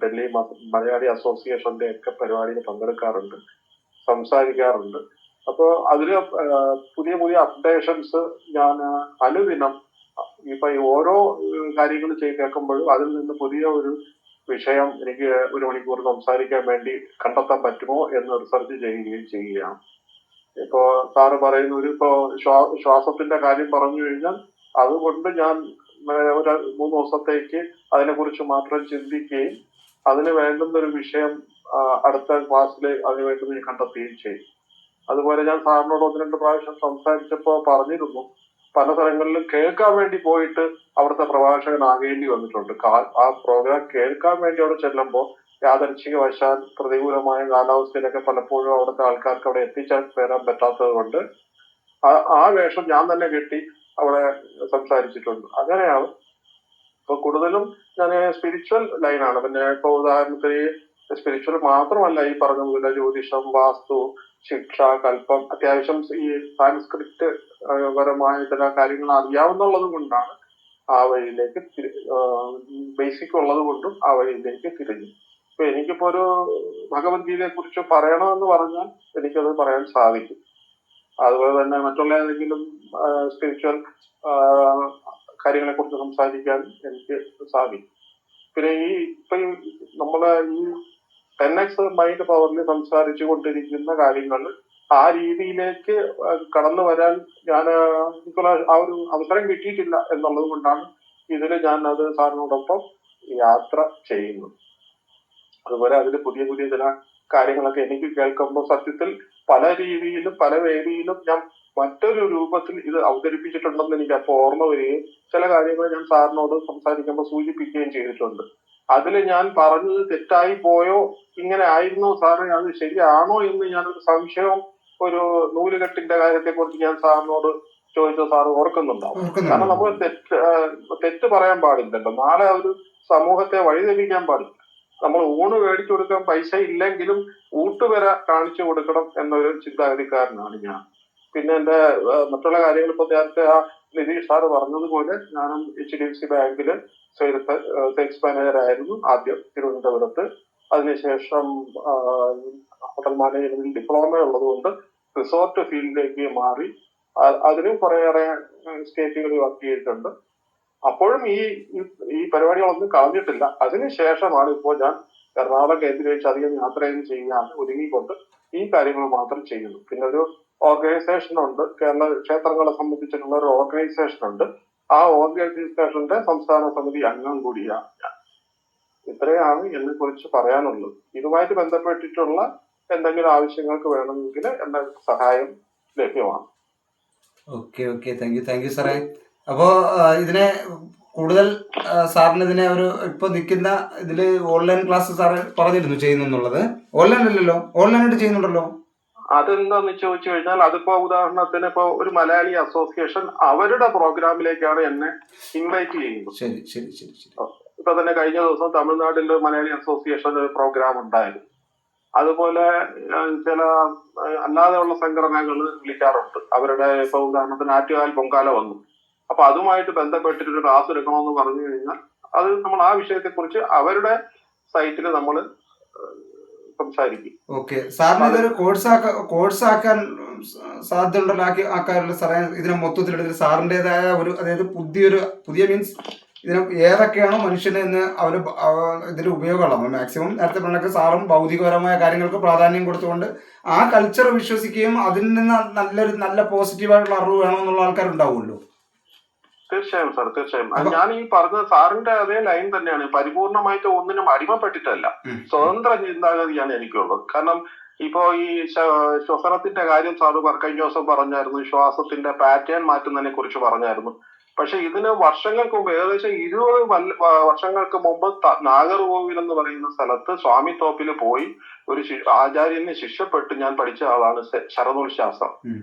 ഡൽഹി മലയാളി അസോസിയേഷന്റെ ഒക്കെ പരിപാടിയിൽ പങ്കെടുക്കാറുണ്ട്, സംസാരിക്കാറുണ്ട്. അപ്പോ അതില് പുതിയ പുതിയ അപ്ഡേഷൻസ് ഞാൻ അനുദിനം ഇപ്പൊ ഈ ഓരോ കാര്യങ്ങൾ കേൾക്കുമ്പോഴും അതിൽ നിന്ന് പുതിയ ഒരു വിഷയം എനിക്ക് 1 മണിക്കൂർ സംസാരിക്കാൻ വേണ്ടി കണ്ടെത്താൻ പറ്റുമോ എന്ന് റിസർച്ച് ചെയ്യുകയാണ്. ഇപ്പോ സാറ് പറയുന്ന ഇപ്പോ ശ്വാസത്തിന്റെ കാര്യം പറഞ്ഞു കഴിഞ്ഞാൽ അതുകൊണ്ട് ഞാൻ ഒരു 3 ദിവസത്തേക്ക് അതിനെക്കുറിച്ച് മാത്രം ചിന്തിക്കുകയും അതിന് വേണ്ടുന്ന ഒരു വിഷയം അടുത്ത ക്ലാസ്സിൽ അതിന് വേണ്ടുന്ന കണ്ടെത്തുകയും ചെയ്യും. അതുപോലെ ഞാൻ സാറിനോട് 1-2 പ്രാവശ്യം സംസാരിച്ചപ്പോ പറഞ്ഞിരുന്നു, പല സ്ഥലങ്ങളിലും കേൾക്കാൻ വേണ്ടി പോയിട്ട് അവിടുത്തെ പ്രഭാഷകനാകേണ്ടി വന്നിട്ടുണ്ട്. ആ പ്രോഗ്രാം കേൾക്കാൻ വേണ്ടി അവിടെ ചെല്ലുമ്പോൾ യാദൃച്ഛികവശാൽ പ്രതികൂലമായ കാലാവസ്ഥയിലൊക്കെ പലപ്പോഴും അവിടുത്തെ ആൾക്കാർക്ക് അവിടെ എത്തിച്ചേരാൻ പറ്റാത്തത് കൊണ്ട് ആ വേഷം ഞാൻ തന്നെ കെട്ടി അവിടെ സംസാരിച്ചിട്ടുണ്ട്. അങ്ങനെയാണ്. ഇപ്പൊ കൂടുതലും ഞാൻ സ്പിരിച്വൽ ലൈനാണ്. പിന്നെ ഇപ്പൊ ഉദാഹരണത്തിന് സ്പിരിച്വൽ മാത്രമല്ല, ഈ പറഞ്ഞ ജ്യോതിഷം, വാസ്തു, ശിക്ഷ, കൽപ്പം, അത്യാവശ്യം ഈ സാൻസ്ക്രിറ്റ് പരമായ ചില കാര്യങ്ങൾ അറിയാവുന്നുള്ളത് കൊണ്ടാണ് ആ വഴിയിലേക്ക് ബേസിക് ഉള്ളത് കൊണ്ടും ആ വഴിയിലേക്ക് തിരിഞ്ഞു. ഇപ്പൊ എനിക്കിപ്പോ ഒരു ഭഗവത്ഗീതയെ കുറിച്ച് പറയണമെന്ന് പറഞ്ഞാൽ എനിക്കത് പറയാൻ സാധിക്കും. അതുപോലെ തന്നെ മറ്റുള്ള ഏതെങ്കിലും സ്പിരിച്വൽ കാര്യങ്ങളെ കുറിച്ച് സംസാരിക്കാൻ എനിക്ക് സാധിക്കും. പിന്നെ ഇപ്പൊ നമ്മളെ ഈ 10x മൈൻഡ് പവറിൽ സംസാരിച്ചു കൊണ്ടിരിക്കുന്ന കാര്യങ്ങൾ ആ രീതിയിലേക്ക് കടന്നു വരാൻ എനിക്കുള്ള ആ ഒരു അവസരം കിട്ടിയിട്ടില്ല എന്നുള്ളത് കൊണ്ടാണ് ഇതിൽ ഞാൻ അത് സാറിനോടൊപ്പം യാത്ര ചെയ്യുന്നത്. അതുപോലെ അതിൽ പുതിയ പുതിയ ചില കാര്യങ്ങളൊക്കെ എനിക്ക് കേൾക്കുമ്പോൾ സത്യത്തിൽ പല രീതിയിലും പല വേദിയിലും ഞാൻ മറ്റൊരു രൂപത്തിൽ ഇത് അവതരിപ്പിച്ചിട്ടുണ്ടെന്ന് എനിക്ക് അപ്പോൾ ഓർമ്മ വരികയും ചില കാര്യങ്ങൾ ഞാൻ സാറിനോട് സംസാരിക്കുമ്പോൾ സൂചിപ്പിക്കുകയും ചെയ്തിട്ടുണ്ട്. അതിൽ ഞാൻ പറഞ്ഞത് തെറ്റായി പോയോ, ഇങ്ങനെ ആയിരുന്നോ സാറേ, അത് ശരിയാണോ എന്ന് ഞാനൊരു സംശയം, ഒരു നൂലുകെട്ടിന്റെ കാര്യത്തെ കുറിച്ച് ഞാൻ സാറിനോട് ചോദിച്ച സാറ് ഓർക്കുന്നുണ്ടാവും. കാരണം നമ്മൾ തെറ്റ് പറയാൻ പാടില്ലല്ലോ. നാളെ ഒരു സമൂഹത്തെ വഴിതെളിക്കാൻ പാടില്ല. നമ്മൾ ഊണ് മേടിച്ചു കൊടുക്കാൻ പൈസ ഇല്ലെങ്കിലും ഊട്ടുവര കാണിച്ചു കൊടുക്കണം എന്നൊരു ചിന്താഗതിക്കാരനാണ് ഞാൻ. പിന്നെ എന്റെ മറ്റുള്ള കാര്യങ്ങൾ ഇപ്പൊ നേരത്തെ ആ നിതീഷ് സാറ് പറഞ്ഞതുപോലെ ഞാനും HDFC ബാങ്കില് സെയിൽസ് മാനേജർ ആയിരുന്നു ആദ്യം തിരുവനന്തപുരത്ത്. അതിനുശേഷം ഹോട്ടൽ മാനേജ്മെന്റിൽ ഡിപ്ലോമ ഉള്ളതുകൊണ്ട് റിസോർട്ട് ഫീൽഡിലേക്ക് മാറി. അതിനും കുറേയേറെ സ്റ്റേറ്റുകളിൽ വർക്ക് ചെയ്തിട്ടുണ്ട്. അപ്പോഴും ഈ പരിപാടികളൊന്നും കളഞ്ഞിട്ടില്ല. അതിനുശേഷമാണ് ഇപ്പോൾ ഞാൻ എറണാകുളം കേന്ദ്രീകരിച്ച് അധികം യാത്രയൊന്നും ചെയ്യാതെ ഒരുങ്ങിക്കൊണ്ട് ഈ കാര്യങ്ങൾ മാത്രം ചെയ്യുന്നു. പിന്നെ ഒരു ഓർഗനൈസേഷൻ ഉണ്ട്, കേരള ക്ഷേത്രങ്ങളെ സംബന്ധിച്ചിട്ടുള്ള ഒരു ഓർഗനൈസേഷൻ ഉണ്ട്. ആ ഓർഗനൈസേഷന്റെ സംസ്ഥാന സമിതി അംഗം കൂടിയാണ് ഞാൻ. ഇത്രയാണ് എന്നെ കുറിച്ച് പറയാനുള്ളത്. ഇതുമായിട്ട് ബന്ധപ്പെട്ടിട്ടുള്ള എന്തെങ്കിലും ആവശ്യങ്ങൾക്ക് വേണമെങ്കിൽ എന്റെ സഹായം ലഭ്യമാണ്. ഓക്കെ താങ്ക് യു സാറേ. അപ്പോൾ ഇതിനെ കൂടുതൽ സാറിന് ഇതിനെ ഒരു ഇപ്പോൾ നിൽക്കുന്ന ഇതിൽ ഓൺലൈൻ ക്ലാസ് സാറ് പറഞ്ഞിരുന്നു ചെയ്യുന്നു എന്നുള്ളത്. ഓൺലൈൻ അല്ലല്ലോ, ഓൺലൈനായിട്ട് ചെയ്യുന്നുണ്ടല്ലോ. അതെന്താന്ന് ചോദിച്ചു കഴിഞ്ഞാൽ അതിപ്പോ ഉദാഹരണത്തിന് ഇപ്പൊ ഒരു മലയാളി അസോസിയേഷൻ അവരുടെ പ്രോഗ്രാമിലേക്കാണ് എന്നെ ഇൻവൈറ്റ് ചെയ്യുന്നത്. ശരി. ഇപ്പൊ തന്നെ കഴിഞ്ഞ ദിവസം തമിഴ്നാട്ടിൽ മലയാളി അസോസിയേഷൻ ഒരു പ്രോഗ്രാം ഉണ്ടായിരുന്നു. അതുപോലെ ചില അല്ലാതെയുള്ള സംഘടനകൾ വിളിക്കാറുണ്ട്. അവരുടെ ഇപ്പൊ ഉദാഹരണത്തിന് ആറ്റുകാൽ പൊങ്കാല വന്നു, അപ്പൊ അതുമായിട്ട് ബന്ധപ്പെട്ടിട്ടൊരു ക്ലാസ് എടുക്കണമെന്ന് പറഞ്ഞു കഴിഞ്ഞാൽ അത് നമ്മൾ ആ വിഷയത്തെ കുറിച്ച് അവരുടെ സൈറ്റിൽ നമ്മൾ സംസാരിക്കും. ഓക്കെ, സാറിന് ഇതൊരു കോഴ്സ് ആക്കാൻ സാധ്യതയുണ്ടല്ലോ, ആക്കാറുള്ള സാറേ. ഇതിനെ മൊത്തത്തിലെടുത്ത് സാറിൻ്റെതായ ഒരു, അതായത് പുതിയ മീൻസ് ഇതിന് ഏതൊക്കെയാണോ മനുഷ്യന് ഇന്ന് ഇതിൽ ഉപയോഗമുള്ള മാക്സിമം നേരത്തെ പറഞ്ഞൊക്കെ സാറും ഭൗതികപരമായ കാര്യങ്ങൾക്ക് പ്രാധാന്യം കൊടുത്തുകൊണ്ട് ആ കൾച്ചർ വിശ്വസിക്കുകയും അതിൽ നിന്ന് നല്ല പോസിറ്റീവായിട്ടുള്ള അറിവ് വേണമെന്നുള്ള ആൾക്കാരുണ്ടാവുമല്ലോ. തീർച്ചയായും സാർ, തീർച്ചയായും. ഞാൻ ഈ പറഞ്ഞ സാറിന്റെ അതേ ലൈൻ തന്നെയാണ്. പരിപൂർണമായിട്ട് ഒന്നിനും അടിമപ്പെട്ടിട്ടല്ല, സ്വതന്ത്ര ചിന്താഗതിയാണ് എനിക്കുള്ളത്. കാരണം ഇപ്പോ ഈ ശ്വസനത്തിന്റെ കാര്യം സാറ് കഴിഞ്ഞ ദിവസം പറഞ്ഞായിരുന്നു, ശ്വാസത്തിന്റെ പാറ്റേൺ മാറ്റുന്നതിനെ കുറിച്ച് പറഞ്ഞായിരുന്നു. പക്ഷെ ഇതിന് വർഷങ്ങൾക്ക് മുമ്പ്, ഏകദേശം 20 വർഷങ്ങൾക്ക് മുമ്പ് നാഗർകോവിൽ എന്ന് പറയുന്ന സ്ഥലത്ത് സ്വാമി തോപ്പിൽ പോയി ഒരു ആചാര്യന് ശിഷ്യപ്പെട്ട് ഞാൻ പഠിച്ച ആളാണ് ശരനൂൽ ശാസ്ത്രം.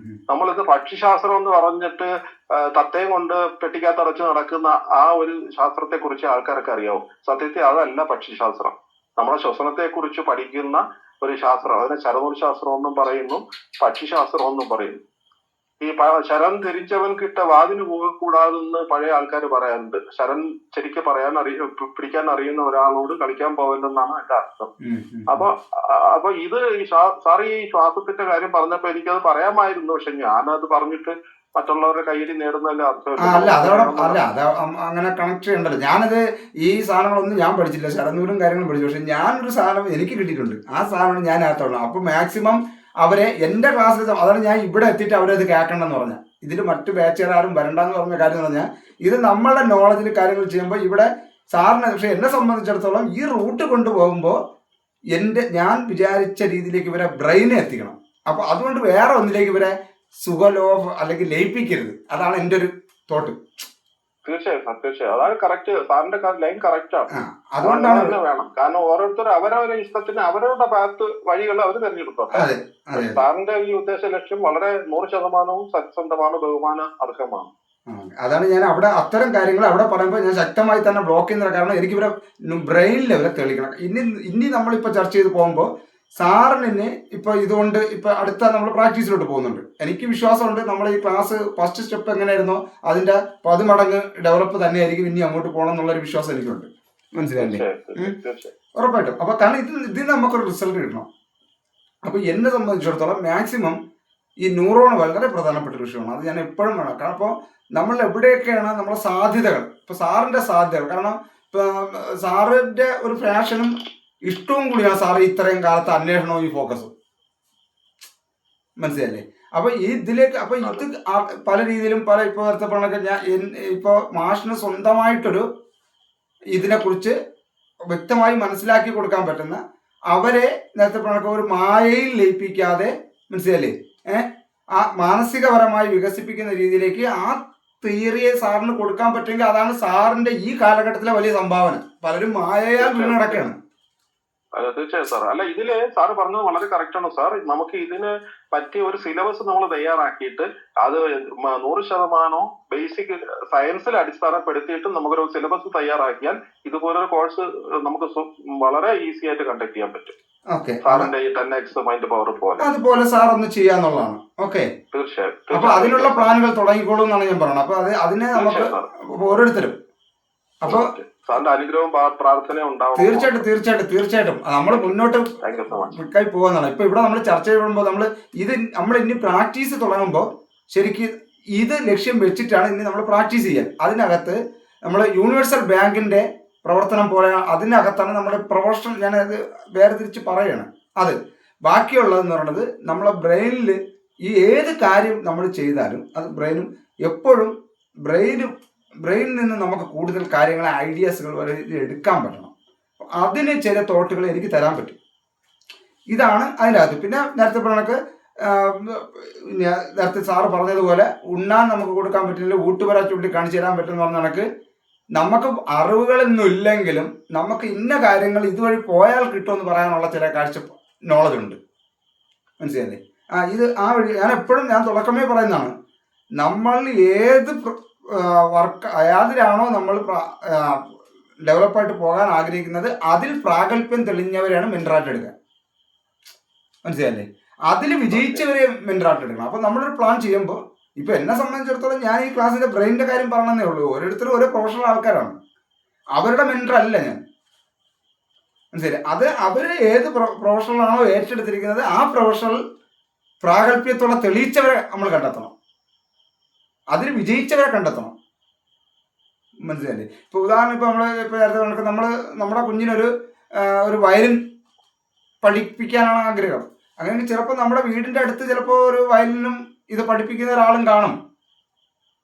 നമ്മളിത് പക്ഷിശാസ്ത്രം എന്ന് പറഞ്ഞിട്ട് തത്തയും കൊണ്ട് പെട്ടിക്കകത്തടച്ച് നടക്കുന്ന ആ ഒരു ശാസ്ത്രത്തെ കുറിച്ച് ആൾക്കാരൊക്കെ അറിയാവും. സത്യത്തിൽ അതല്ല പക്ഷിശാസ്ത്രം. നമ്മുടെ ശ്വസനത്തെ കുറിച്ച് പഠിക്കുന്ന ഒരു ശാസ്ത്രം. അതിനെ ശരനൂൽ ശാസ്ത്രം എന്നും പറയുന്നു, പക്ഷിശാസ്ത്രം എന്നും പറയുന്നു. ഈ ശരം ധരിച്ചവൻ കിട്ട വാതിന് പോകக்கூടാതെന്ന് പഴയ ആൾക്കാർ പറയാറുണ്ട്. ശരം ശരിക്കും പിടിക്കാൻ അറിയുന്ന ഒരാളോട് കളിക്കാൻ പോകല്ലെന്നാണ് എന്റെ അർത്ഥം. അപ്പൊ ഇത് സാറ് ഈ ശ്വാസത്തിന്റെ കാര്യം പറഞ്ഞപ്പോ എനിക്കത് പറയാമായിരുന്നു. പക്ഷെ ഞാനത് പറഞ്ഞിട്ട് മറ്റുള്ളവരുടെ കയ്യിൽ നേടുന്നതിന്റെ അർത്ഥം അങ്ങനെ കണക്ട് ചെയ്യണ്ടല്ലോ. ഞാനത് ഈ സാധനങ്ങളൊന്നും ഞാൻ പഠിച്ചില്ല, ശരനൂരും കാര്യങ്ങളും പഠിച്ചു. പക്ഷെ ഞാനൊരു സാധനം എനിക്ക് കിട്ടിയിട്ടുണ്ട്, ആ സാധനം ഞാൻ അകത്തോളാം. അപ്പൊ മാക്സിമം അവരെ എൻ്റെ ക്ലാസ്സിൽ, അതാണ് ഞാൻ ഇവിടെ എത്തിയിട്ട് അവരത് കേൾക്കണമെന്ന് പറഞ്ഞാൽ, ഇതിൽ മറ്റു ബാച്ചുകാരും വരണ്ടെന്ന് പറഞ്ഞ കാര്യം എന്ന് പറഞ്ഞാൽ, ഇത് നമ്മളുടെ നോളജിൽ കാര്യങ്ങൾ ചെയ്യുമ്പോൾ ഇവിടെ സാറിന്, പക്ഷെ എന്നെ സംബന്ധിച്ചിടത്തോളം ഈ റൂട്ട് കൊണ്ടുപോകുമ്പോൾ ഞാൻ വിചാരിച്ച രീതിയിലേക്ക് ഇവരെ ബ്രെയിനെ എത്തിക്കണം. അപ്പോൾ അതുകൊണ്ട് വേറെ ഒന്നിലേക്ക് ഇവരെ സുഖലോഭ അല്ലെങ്കിൽ ലയിപ്പിക്കരുത്. അതാണ് എൻ്റെ ഒരു തോട്ട്. തീർച്ചയായും അതാണ് കറക്റ്റ്. സാറിന്റെ ലൈൻ കറക്റ്റ് ആണ്. അതുകൊണ്ടാണ് വേണം. കാരണം ഓരോരുത്തർ അവരവരുടെ ഇഷ്ടത്തിന് അവരവരുടെ പാത്ത് വഴികൾ അവർ തെരഞ്ഞെടുത്തോട്ടെ. സാറിന്റെ ഈ ഉദ്ദേശ ലക്ഷ്യം വളരെ 100% സത്യസന്ധമാണ്, ബഹുമാന അർഹമാണ്. അതാണ് ഞാൻ അവിടെ അത്തരം കാര്യങ്ങൾ അവിടെ പറയുമ്പോൾ ഞാൻ ശക്തമായി തന്നെ ബ്ലോക്ക് ചെയ്യുന്നത്. കാരണം എനിക്ക് ഇവരെ ബ്രെയിനിൽ ഇവരെ തെളിയിക്കണം. ഇനി നമ്മളിപ്പോൾ ചർച്ച ചെയ്ത് പോകുമ്പോൾ സാറിന് ഇപ്പോൾ ഇതുകൊണ്ട് ഇപ്പോൾ അടുത്ത നമ്മൾ പ്രാക്ടീസിലോട്ട് പോകുന്നുണ്ട്. എനിക്ക് വിശ്വാസമുണ്ട് നമ്മൾ ഈ ക്ലാസ് ഫസ്റ്റ് സ്റ്റെപ്പ് എങ്ങനെയായിരുന്നോ അതിൻ്റെ 10 മടങ്ങ് ഡെവലപ്പ് തന്നെയായിരിക്കും ഇനി അങ്ങോട്ട് പോകണം എന്നുള്ളൊരു വിശ്വാസം എനിക്കുണ്ട്. മനസ്സിലായില്ലേ? ഉറപ്പായിട്ടും. അപ്പോൾ കാരണം ഇതിന് നമുക്കൊരു റിസൾട്ട് കിട്ടണം. അപ്പോൾ എന്നെ സംബന്ധിച്ചിടത്തോളം മാക്സിമം ഈ ന്യൂറോൺ വളരെ പ്രധാനപ്പെട്ട ഒരു വിഷയമാണ്. അത് ഞാൻ എപ്പോഴും വേണം. കാരണം അപ്പോൾ നമ്മൾ എവിടെയൊക്കെയാണ് നമ്മുടെ സാധ്യതകൾ, ഇപ്പോൾ സാറിൻ്റെ സാധ്യതകൾ, കാരണം ഇപ്പോൾ സാറിൻ്റെ ഒരു ഫാഷനും ഇഷ്ടവും കൂടിയാണ് സാറ് ഇത്രയും കാലത്ത് അന്വേഷണവും ഈ ഫോക്കസും. മനസ്സിലല്ലേ? അപ്പൊ ഇതിലേക്ക് അപ്പൊ ഇത് പല രീതിയിലും ഇപ്പോൾ നേരത്തെ പറഞ്ഞൊക്കെ ഞാൻ ഇപ്പോൾ മാഷിന് സ്വന്തമായിട്ടൊരു ഇതിനെക്കുറിച്ച് വ്യക്തമായി മനസ്സിലാക്കി കൊടുക്കാൻ പറ്റുന്ന, അവരെ നേരത്തെ പറഞ്ഞൊക്കെ ഒരു മായയിൽ ലയിപ്പിക്കാതെ, മനസ്സിലല്ലേ, ആ മാനസികപരമായി വികസിപ്പിക്കുന്ന രീതിയിലേക്ക് ആ തിയറിയെ സാറിന് കൊടുക്കാൻ പറ്റുമെങ്കിൽ അതാണ് സാറിന്റെ ഈ കാലഘട്ടത്തിലെ വലിയ സംഭാവന. പലരും മായയാൽ വീണടക്കാണ്. അല്ല തീർച്ചയായും സാർ. അല്ല ഇതില് സാറ് പറഞ്ഞത് വളരെ കറക്റ്റ് ആണ് സാർ. നമുക്ക് ഇതിന് പറ്റിയ ഒരു സിലബസ് നമ്മൾ തയ്യാറാക്കിയിട്ട് അത് 100% ബേസിക് സയൻസിൽ അടിസ്ഥാനപ്പെടുത്തിയിട്ട് നമുക്കൊരു സിലബസ് തയ്യാറാക്കിയാൽ ഇതുപോലൊരു കോഴ്സ് നമുക്ക് വളരെ ഈസി ആയിട്ട് കണ്ടക്ട് ചെയ്യാൻ പറ്റും. ഓക്കെ, സാറിന്റെ ഈ 10x മൈൻഡ് പവർ പോലെ അതുപോലെ സാർ ഒന്ന് ചെയ്യാന്നുള്ളതാണ്. ഓക്കെ, തീർച്ചയായും അപ്പൊ അതിനുള്ള പ്ലാനുകൾ തുടങ്ങിക്കോളൂ എന്നാണ് ഞാൻ പറയുന്നത്. അപ്പൊ അതിനെ നമുക്ക് ഓരോരുത്തരും അപ്പൊ സാറിന്റെ അനുഗ്രഹവും പ്രാർത്ഥനയും ഉണ്ടാവും. തീർച്ചയായിട്ടും നമ്മൾ മുന്നോട്ട് കൈ പോകാന്നാണ്. ഇപ്പൊ ഇവിടെ നമ്മൾ ചർച്ച ചെയ്യുമ്പോൾ നമ്മൾ ഇനി പ്രാക്ടീസ് തുടങ്ങുമ്പോൾ ശരിക്കും ഇത് ലക്ഷ്യം വെച്ചിട്ടാണ് ഇനി നമ്മൾ പ്രാക്ടീസ് ചെയ്യാൻ. അതിനകത്ത് നമ്മൾ യൂണിവേഴ്സൽ ബാങ്കിന്റെ പ്രവർത്തനം പോലെ അതിനകത്താണ് നമ്മുടെ പ്രൊഫഷണൽ, ഞാനത് വേർതിരിച്ച് പറയണം. അത് ബാക്കിയുള്ളതെന്ന് പറയുന്നത് നമ്മളെ ബ്രെയിനിൽ ഈ ഏത് കാര്യം നമ്മൾ ചെയ്താലും അത് എപ്പോഴും ബ്രെയിനിൽ നിന്ന് നമുക്ക് കൂടുതൽ കാര്യങ്ങളെ ഐഡിയാസുകൾ വരെ എടുക്കാൻ പറ്റണം. അതിന് ചില തോട്ടുകൾ എനിക്ക് തരാൻ പറ്റും. ഇതാണ് അതിനകത്ത്. പിന്നെ നേരത്തെ സാറ് പറഞ്ഞതുപോലെ ഉണ്ണാൻ നമുക്ക് കൊടുക്കാൻ പറ്റില്ല, ഊട്ടുപുര ചൂണ്ടി കാണിച്ചു തരാൻ പറ്റുമെന്ന് പറഞ്ഞ കണക്ക് നമുക്ക് അറിവുകളൊന്നും ഇല്ലെങ്കിലും നമുക്ക് ഇന്ന കാര്യങ്ങൾ ഇതുവഴി പോയാൽ കിട്ടുമെന്ന് പറയാനുള്ള ചില നോളജ് ഉണ്ട്. മനസ്സിലല്ലേ? ഇത് ആ വഴി ഞാൻ തുടക്കമേ പറയുന്നതാണ്, നമ്മൾ ഏത് വർക്ക് ഏതിലാണോ നമ്മൾ ഡെവലപ്പായിട്ട് പോകാൻ ആഗ്രഹിക്കുന്നത് അതിൽ പ്രാഗൽഭ്യം തെളിഞ്ഞവരെയാണ് മെൻറ്ററായിട്ട് എടുക്കുക. മനസ്സിലല്ലേ? അതിൽ വിജയിച്ചവരെ മെൻറ്ററായിട്ട് എടുക്കണം. അപ്പോൾ നമ്മളൊരു പ്ലാൻ ചെയ്യുമ്പോൾ ഇപ്പൊ എന്നെ സംബന്ധിച്ചിടത്തോളം ഞാൻ ഈ ക്ലാസ്സിന്റെ ബ്രെയിനിന്റെ കാര്യം പറഞ്ഞതേ ഉള്ളൂ. ഓരോരുത്തരും ഓരോ പ്രൊഫഷണൽ ആൾക്കാരാണ്, അവരുടെ മെന്റർ അല്ല ഞാൻ. മനസ്സിലായി? അത് അവര് ഏത് പ്രൊഫഷണലാണോ ഏറ്റെടുത്തിരിക്കുന്നത് ആ പ്രൊഫഷണൽ പ്രാഗൽഭ്യത്തോടെ തെളിയിച്ചവരെ നമ്മൾ കണ്ടെത്തണം, അതിൽ വിജയിച്ചവരെ കണ്ടെത്തണം. മനസ്സിലായില്ലേ? ഇപ്പൊ ഉദാഹരണം ഇപ്പൊ നേരത്തെ നമ്മുടെ കുഞ്ഞിനൊരു വയലിൻ പഠിപ്പിക്കാനാണ് ആഗ്രഹം. അങ്ങനെ ചിലപ്പോൾ നമ്മുടെ വീടിന്റെ അടുത്ത് ചിലപ്പോൾ ഒരു വയലിനും ഇത് പഠിപ്പിക്കുന്ന ഒരാളും കാണും.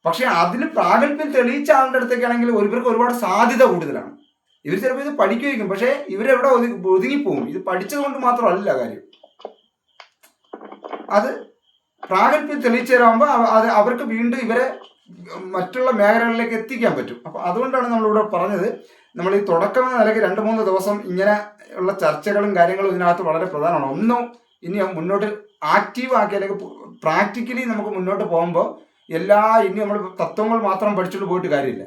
പക്ഷെ അതിന് പ്രാഗൽഭ്യം തെളിയിച്ച ആളുടെ അടുത്തേക്കാണെങ്കിൽ ഇവർക്ക് ഒരുപാട് സാധ്യത കൂടുതലാണ്. ഇവർ ചിലപ്പോൾ ഇത് പഠിക്കുമായിരിക്കും, പക്ഷെ ഇവരെവിടെ ഒതുങ്ങിപ്പോവും. ഇത് പഠിച്ചത് കൊണ്ട് മാത്രമല്ല കാര്യം, അത് പ്രാഗൽഭ്യം തെളിയിച്ചു തരാകുമ്പോൾ അവർക്ക് വീണ്ടും ഇവരെ മറ്റുള്ള മേഖലകളിലേക്ക് എത്തിക്കാൻ പറ്റും. അപ്പൊ അതുകൊണ്ടാണ് നമ്മളിവിടെ പറഞ്ഞത്, നമ്മൾ ഈ തുടക്കം എന്ന നിലയ്ക്ക് 2-3 ദിവസം ഇങ്ങനെ ഉള്ള ചർച്ചകളും കാര്യങ്ങളും ഇതിനകത്ത് വളരെ പ്രധാനമാണ്. ഒന്നും ഇനി മുന്നോട്ട് ആക്റ്റീവ് ആക്കി അല്ലെങ്കിൽ പ്രാക്ടിക്കലി നമുക്ക് മുന്നോട്ട് പോകുമ്പോൾ ഇനി നമ്മൾ തത്വങ്ങൾ മാത്രം പഠിച്ചുകൊണ്ട് പോയിട്ട് കാര്യമില്ല.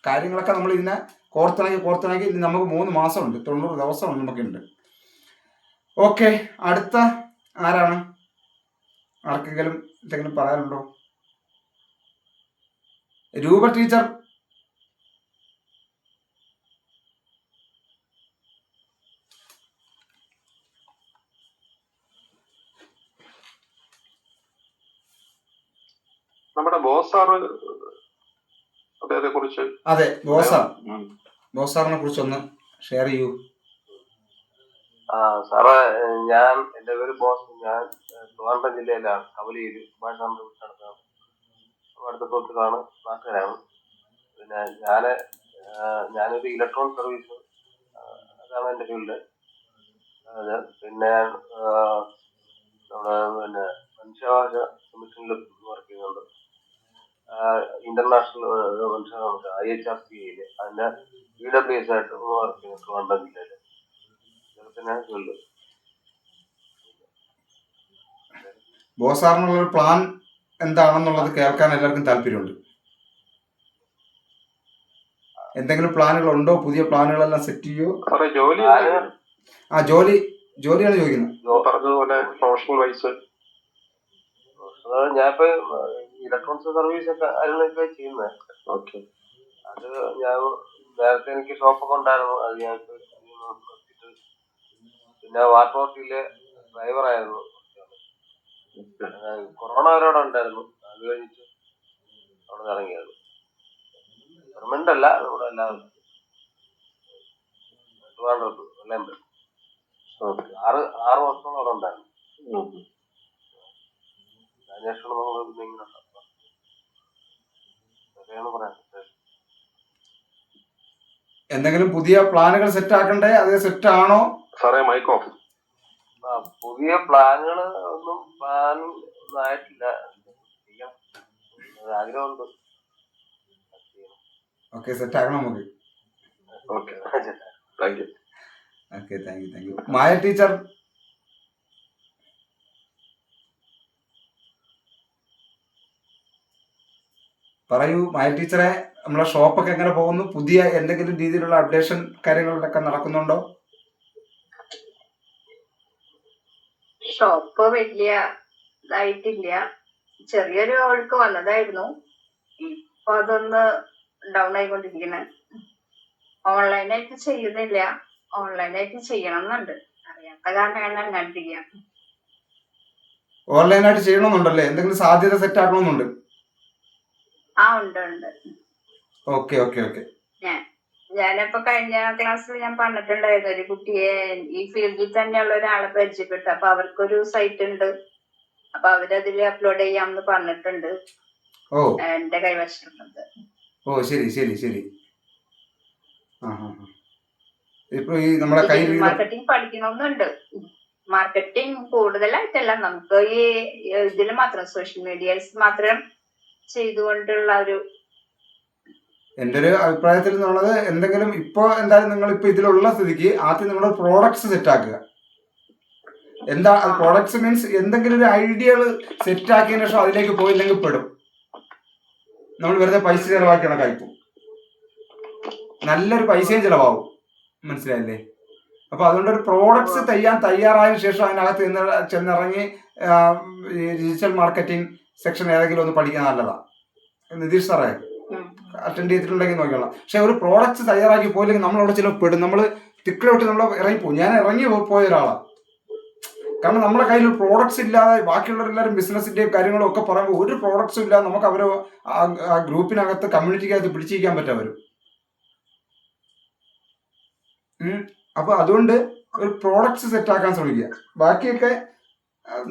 കാര്യങ്ങളൊക്കെ നമ്മൾ ഇതിനെ കോർത്തിണക്കി ഇനി നമുക്ക് 3 മാസമുണ്ട്, 90 ദിവസമുണ്ട് നമുക്കുണ്ട്. ഓക്കെ, അടുത്ത ആരാണ്? ആർക്കെങ്കിലും എന്തെങ്കിലും പറയാനുണ്ടോ? രൂപ ടീച്ചർ. നമ്മുടെ ബോസ് സാറ് അദ്ദേഹത്തെ കുറിച്ച്. അതെ, ബോസാറിനെ കുറിച്ച് ഒന്ന് ഷെയർ ചെയ്യൂ. സാറേ, എന്റെ പേര് ബോസ്. ഞാൻ ട്രിവാൻഡ്രം ജില്ലയിലാണ്, കവലിയിൽ സുഭാഷ് ചന്ദ്ര ബോസ് അടുത്ത സുഹൃത്തുക്കളാണ്, നാട്ടുകാരാണ്. പിന്നെ ഞാനൊരു ഇലക്ട്രോണിക് സർവീസ്, അതാണ് എന്റെ ഫീൽഡ്. പിന്നെ നമ്മുടെ മനുഷ്യാവകാശ കമ്മീഷനിൽ വർക്ക് ചെയ്യുന്നുണ്ട്. ഇന്റർനാഷണൽ മനുഷ്യാവകാശ IHRC അതിന്റെ EWS ആയിട്ട് വർക്ക് ചെയ്യുന്നു ട്രിവാൻഡ്രം ജില്ലയില്. ഇതൊക്കെ ഫീൽഡ്. ബോസാറിനുള്ളൊരു പ്ലാൻ എന്താണെന്നുള്ളത് കേൾക്കാൻ എല്ലാവർക്കും താല്പര്യമുണ്ട്. എന്തെങ്കിലും പ്ലാനുകൾ ഉണ്ടോ? പുതിയ പ്ലാനുകളെല്ലാം സെറ്റ് ചെയ്യോ? ജോലിയാണ് ചോദിക്കുന്നത്. പറഞ്ഞതുപോലെ പ്രൊഫഷണൽ വൈസ് ഞാനിപ്പോ ഇലക്ട്രോണിക്സ് സർവീസ് ഒക്കെ അതിലൊക്കെ ചെയ്യുന്നത്. ഓക്കെ. അത് ഞാൻ നേരത്തെ എനിക്ക് ഷോപ്പൊക്കെ ഉണ്ടായിരുന്നു, അത് ഞാൻ നിർത്തിയിട്ട് പിന്നെ വാട്ടർ അതോറിറ്റിയിലെ ഡ്രൈവറായിരുന്നു. കൊറോണ വരെ ഉണ്ടായിരുന്നു, അത് കഴിഞ്ഞിട്ട് അവിടെ ഇറങ്ങിയത്. ഗവൺമെന്റ് അല്ല, നമ്മുടെ എല്ലാവരും 6 വർഷത്തോളം അവിടെ ഉണ്ടായിരുന്നു. അതിനുശേഷം പറയാം. എന്തെങ്കിലും പുതിയ പ്ലാനുകൾ സെറ്റ് ആക്കണ്ടേ? അത് സെറ്റ് ആണോ സാറേ? Mike off. പുതിയ പ്ലാനുകൾ ഒന്നും ആയിട്ടില്ല, ആഗ്രഹമുണ്ട്. ഓക്കെ, സെറ്റ് ആക്കണം നമുക്ക്. Okay, thank you. Okay, thank you. Maya teacher പറയൂ. മായ ടീച്ചറെ, നമ്മളെ ഷോപ്പൊക്കെ എങ്ങനെ പോകുന്നു? പുതിയ എന്തെങ്കിലും രീതിയിലുള്ള അപ്ഡേഷൻ കാര്യങ്ങളൊക്കെ നടക്കുന്നുണ്ടോ? ഷോപ്പ് വലിയ ഇതായിട്ടില്ല. ചെറിയൊരു ഒഴുക്ക് വന്നതായിരുന്നു. ഇപ്പൊ അതൊന്ന് ഡൗൺ ആയിക്കൊണ്ടിരിക്കണ. ഓൺലൈനായിട്ട് ചെയ്യുന്നില്ല. ഓൺലൈനായിട്ട് ചെയ്യണം എന്നുണ്ട്. അറിയാത്ത കാരണമാണ് കണ്ടിരിക്കുക. ഓൺലൈനായിട്ട് ചെയ്യണമെന്നുണ്ടല്ലേ? എന്തെങ്കിലും സാധ്യത സെറ്റ് ആക്കണമെന്നുണ്ട്. ഉണ്ട്. Okay okay okay. ഞാനിപ്പോ കഴിഞ്ഞ ക്ലാസ്സിൽ ഞാൻ പറഞ്ഞിട്ടുണ്ടായിരുന്നു, ഒരു കുട്ടിയെ ഈ ഫീൽഡിൽ തന്നെയുള്ള ഒരാളെ പരിചയപ്പെട്ടു. അപ്പൊ അവർക്കൊരു സൈറ്റ് ഉണ്ട്. അപ്പൊ അവരതിൽ അപ്ലോഡ് ചെയ്യാമെന്ന് പറഞ്ഞിട്ടുണ്ട്. ഓ എന്റെ കൈവശമുള്ളത്. ഓ ശരി ശരി ശരി. ഇപ്പൊ ഈ നമ്മുടെ കയ്യിൽ മാർക്കറ്റിംഗ് പഠിക്കണമെന്നുണ്ട്. മാർക്കറ്റിംഗ് കൂടുതലായിട്ടല്ല, നമുക്ക് ഈ ഇതിൽ മാത്രം, സോഷ്യൽ മീഡിയയിൽ മാത്രം ചെയ്തുകൊണ്ടുള്ള ഒരു. എൻ്റെ ഒരു അഭിപ്രായത്തിൽ എന്നുള്ളത്, എന്തെങ്കിലും ഇപ്പൊ എന്തായാലും നിങ്ങൾ ഇപ്പൊ ഇതിലുള്ള സ്ഥിതിക്ക് ആദ്യം നിങ്ങളുടെ പ്രോഡക്ട്സ് സെറ്റ് ആക്കുക. എന്താ പ്രോഡക്ട്സ് മീൻസ് എന്തെങ്കിലും ഒരു ഐഡിയകൾ സെറ്റ് ആക്കിയതിനു ശേഷം അതിലേക്ക് പോയില്ലെങ്കിൽ പെടും. നമ്മൾ വെറുതെ പൈസ ചെലവാക്കണം. കഴിക്കും, നല്ലൊരു പൈസയും ചിലവാകും. മനസ്സിലായില്ലേ? അപ്പൊ അതുകൊണ്ട് ഒരു പ്രോഡക്ട്സ് തയ്യാറായതിനു ശേഷം അതിനകത്ത് ചെന്നിറങ്ങി ഡിജിറ്റൽ മാർക്കറ്റിംഗ് സെക്ഷൻ ഏതെങ്കിലും ഒന്ന് പഠിക്കാൻ നല്ലതാ. നിതീഷ് സാറേ അറ്റൻഡ് ചെയ്തിട്ടുണ്ടെങ്കിൽ നോക്കണം. പക്ഷെ ഒരു പ്രോഡക്ട്സ് തയ്യാറാക്കി പോയില്ലെങ്കിൽ നമ്മളവിടെ ചിലപ്പോൾ പെടും. നമ്മൾ തിക്കിലോട്ട് നമ്മൾ ഇറങ്ങിപ്പോകും. ഞാൻ ഇറങ്ങി പോയ ഒരാളാണ്. കാരണം നമ്മുടെ കയ്യിൽ പ്രോഡക്ട്സ് ഇല്ലാതെ ബാക്കിയുള്ളവരെല്ലാവരും ബിസിനസിന്റെയും കാര്യങ്ങളും ഒക്കെ പറയുമ്പോൾ ഒരു പ്രോഡക്ട്സും ഇല്ലാതെ നമുക്ക് അവരെ ആ ഗ്രൂപ്പിനകത്ത് കമ്മ്യൂണിറ്റിക്കകത്ത് പിടിച്ചിരിക്കാൻ പറ്റാൻ വരും. അപ്പൊ അതുകൊണ്ട് ഒരു പ്രോഡക്ട്സ് സെറ്റ് ആക്കാൻ ശ്രമിക്കുക. ബാക്കിയൊക്കെ